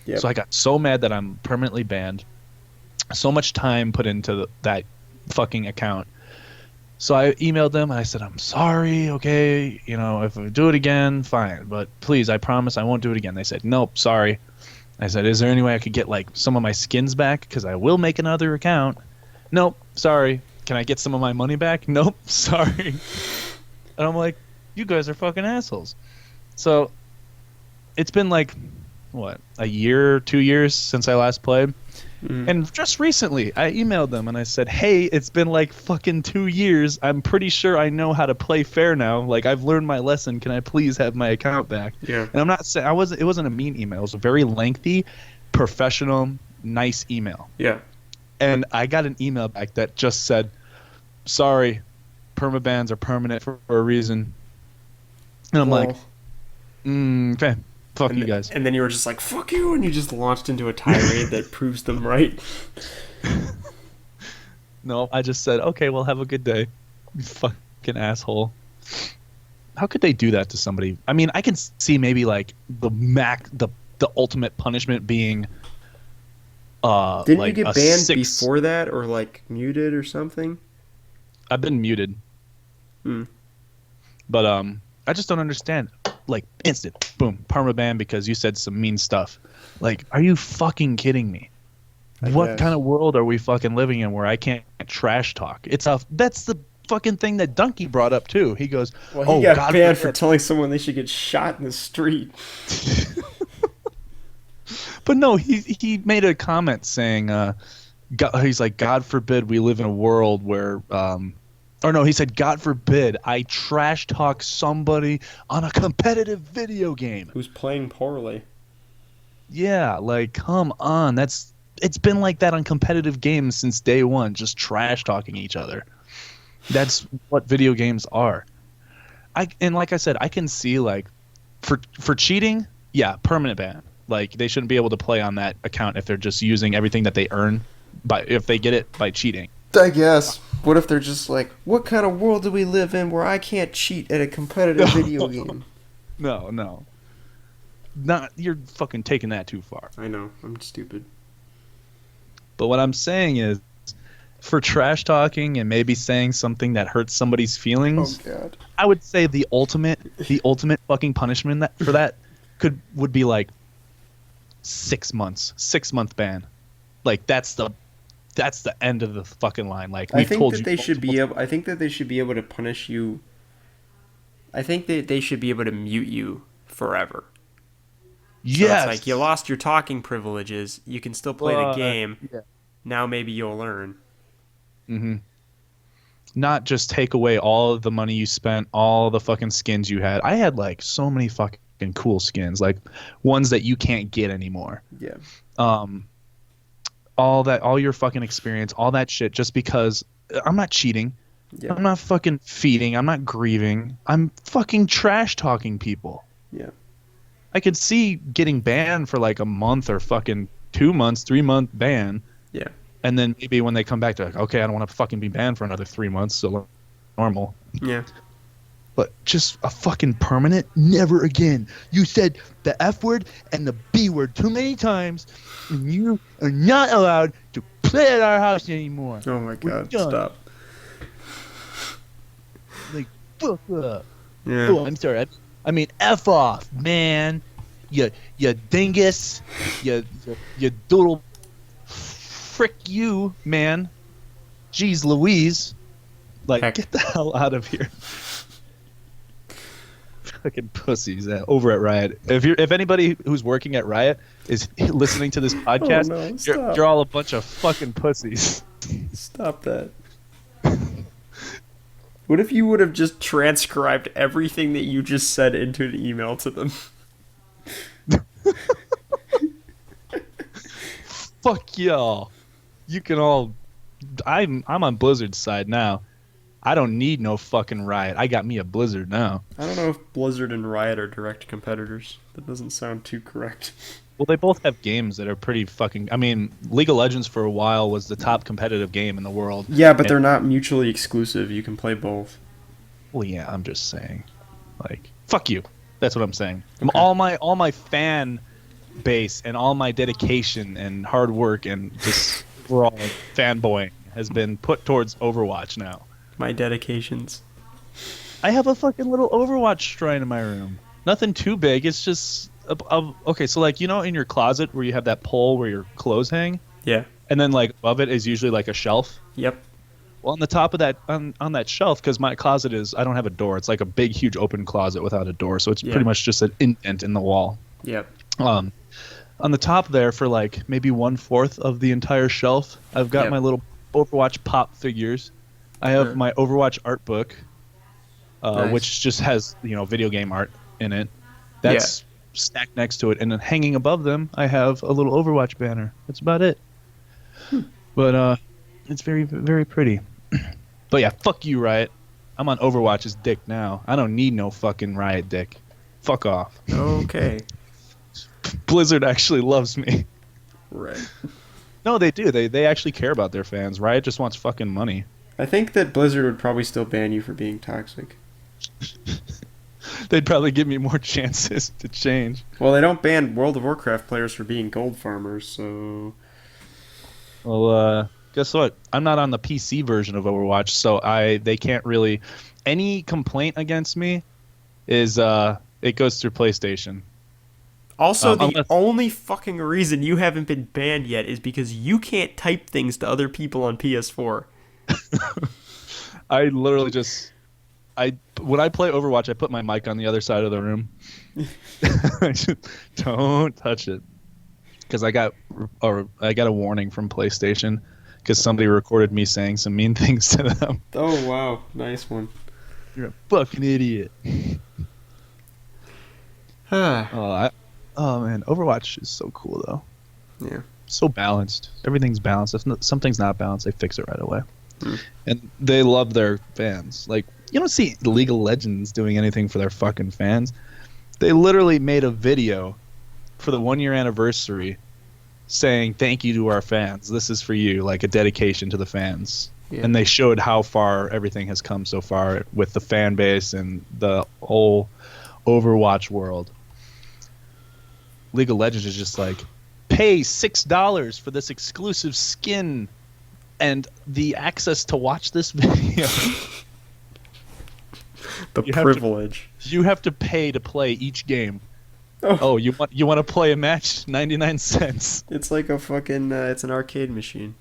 Yep. So I got so mad that I'm permanently banned. So much time put into that fucking account. So I emailed them and I said, I'm sorry, okay, if I do it again, fine. But please, I promise I won't do it again. They said, nope, sorry. I said, is there any way I could get some of my skins back? Because I will make another account. Nope, sorry. Can I get some of my money back? Nope, sorry. And I'm like, you guys are fucking assholes. So it's been a year, 2 years since I last played. Mm. And just recently, I emailed them and I said, hey, it's been fucking 2 years. I'm pretty sure I know how to play fair now. I've learned my lesson. Can I please have my account back? Yeah. And I'm not saying it wasn't a mean email. It was a very lengthy, professional, nice email. Yeah. And I got an email back that just said, sorry, permabans are permanent for a reason. And I'm like, okay, fuck you guys. And then you were just like, fuck you, and you just launched into a tirade that proves them right. No, I just said, okay, well, have a good day, you fucking asshole. How could they do that to somebody? I mean, I can see maybe like the ultimate punishment being Didn't like you get banned before that, or like muted or something? I've been muted. But I just don't understand. Like instant boom permaban because you said some mean stuff. Like, are you fucking kidding me? What kind of world are we fucking living in where I can't trash talk? That's the fucking thing that Donkey brought up too. He goes, well, he got banned for telling someone they should get shot in the street. But no, he made a comment saying, he's like, God forbid we live in a world where, or no, he said, God forbid I trash talk somebody on a competitive video game who's playing poorly. Yeah, like, come on, it's been like that on competitive games since day one, just trash talking each other. That's what video games are. And like I said, I can see like for cheating, yeah, permanent ban. Like, they shouldn't be able to play on that account if they're just using everything that they earn if they get it by cheating. I guess. What if they're just like, what kind of world do we live in where I can't cheat at a competitive video game? No. You're fucking taking that too far. I know. I'm stupid. But what I'm saying is, for trash talking and maybe saying something that hurts somebody's feelings, oh God, I would say the ultimate fucking punishment for that would be like 6 months, 6-month ban. Like, that's the end of the fucking line. Like, I think that they should be able to punish you. I think that they should be able to mute you forever. Yes. So it's like, you lost your talking privileges. You can still play the game. Yeah. Now maybe you'll learn. Mm-hmm. Not just take away all of the money you spent, all the fucking skins you had. I had like so many fucking cool skins, like ones that you can't get anymore. Yeah. All your fucking experience, all that shit, just because I'm not cheating. Yeah. I'm not fucking feeding. I'm not grieving. I'm fucking trash talking people. Yeah. I could see getting banned for like a month or fucking 2 months, 3-month ban. Yeah. And then maybe when they come back, they're like, okay, I don't want to fucking be banned for another 3 months, so normal. Yeah. But just a fucking permanent, never again. You said the F word and the B word too many times, and you are not allowed to play at our house anymore. Oh my God, stop. Like, fuck up. Yeah. Oh, I'm sorry. I mean, F off, man. You dingus. You doodle. Frick you, man. Jeez Louise. Like, Heck. Get the hell out of here. Fucking pussies over at Riot. If anybody who's working at Riot is listening to this podcast, you're all a bunch of fucking pussies. Stop that. What if you would have just transcribed everything that you just said into an email to them? Fuck y'all. You can all... I'm on Blizzard's side now. I don't need no fucking Riot. I got me a Blizzard now. I don't know if Blizzard and Riot are direct competitors. That doesn't sound too correct. Well, they both have games that are pretty fucking... I mean, League of Legends for a while was the top competitive game in the world. Yeah, but they're not mutually exclusive. You can play both. Well, yeah, I'm just saying. Like, fuck you. That's what I'm saying. Okay. All my fan base and all my dedication and hard work and just overall fanboying has been put towards Overwatch now. My dedications. I have a fucking little Overwatch shrine in my room. Nothing too big. It's just... okay, so like, you know in your closet where you have that pole where your clothes hang? Yeah. And then like above it is usually like a shelf? Yep. Well, on the top of that, on that shelf, because my closet I don't have a door. It's like a big, huge open closet without a door. So it's pretty much just an indent in the wall. Yep. On the top there, for like maybe 1/4 of the entire shelf, I've got my little Overwatch pop figures. I have my Overwatch art book, nice. Which just has, video game art in it. That's stacked next to it. And then hanging above them, I have a little Overwatch banner. That's about it. But it's very, very pretty. But yeah, fuck you, Riot. I'm on Overwatch's dick now. I don't need no fucking Riot dick. Fuck off. Okay. Blizzard actually loves me. Right. No, they do. They actually care about their fans. Riot just wants fucking money. I think that Blizzard would probably still ban you for being toxic. They'd probably give me more chances to change. Well, they don't ban World of Warcraft players for being gold farmers, so... Well, guess what? I'm not on the PC version of Overwatch, so they can't really... Any complaint against me is it goes through PlayStation. Also, the only fucking reason you haven't been banned yet is because you can't type things to other people on PS4. I literally just... when I play Overwatch, I put my mic on the other side of the room. I just don't touch it, because I got a warning from PlayStation because somebody recorded me saying some mean things to them. Oh wow, nice one. You're a fucking idiot. Oh man, Overwatch is so cool though. Yeah. So balanced. Everything's balanced. If something's not balanced, they fix it right away. And they love their fans. Like, you don't see League of Legends doing anything for their fucking fans. They literally made a video for the 1 year anniversary saying thank you to our fans. This is for you, like a dedication to the fans. Yeah. And they showed how far everything has come so far with the fan base and the whole Overwatch world. League of Legends is just like, pay $6 for this exclusive skin and the access to watch this video. The privilege. You have to pay to play each game. Oh, you want to play a match? 99 cents. It's like a fucking it's an arcade machine.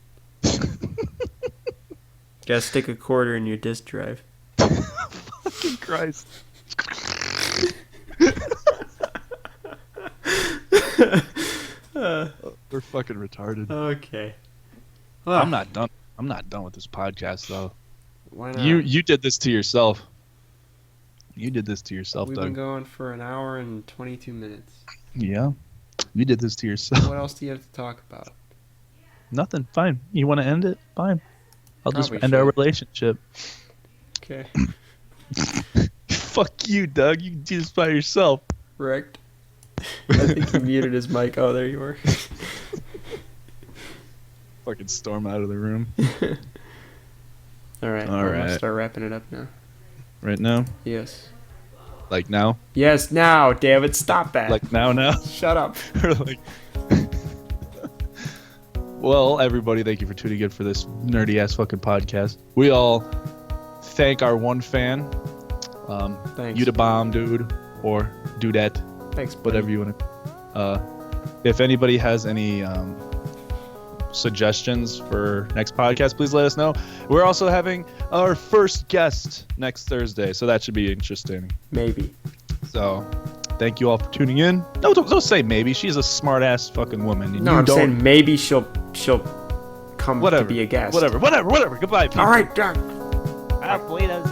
Gotta stick a quarter in your disc drive. Fucking Christ. We're fucking retarded. Okay. Well, I'm not done. I'm not done with this podcast though. Why not? You did this to yourself. You did this to yourself, We've Doug. been going for an hour and 22 minutes. Yeah. You did this to yourself. What else do you have to talk about? Nothing. Fine. You want to end it? Fine. I'll Probably just end our relationship. Okay. Fuck you, Doug. You can do this by yourself. Wrecked. I think he muted his mic. Oh, there you were. Fucking storm out of the room. All right. We'll start wrapping it up now. Right now? Yes. Like now? Yes, now, David. Stop that. Like now? Shut up. Or like... Well, everybody, thank you for tuning in for this nerdy-ass fucking podcast. We all thank our one fan. Thanks. You the bomb, dude. Or dudette. Thanks, buddy. Whatever you want to... if anybody has any... suggestions for next podcast, please let us know. We're also having our first guest next Thursday, so that should be interesting. Maybe. So thank you all for tuning in. No, don't say maybe. She's a smart ass fucking woman. No, I'm saying maybe she'll come to be a guest. Whatever. Goodbye, people. All right, done. Halfway to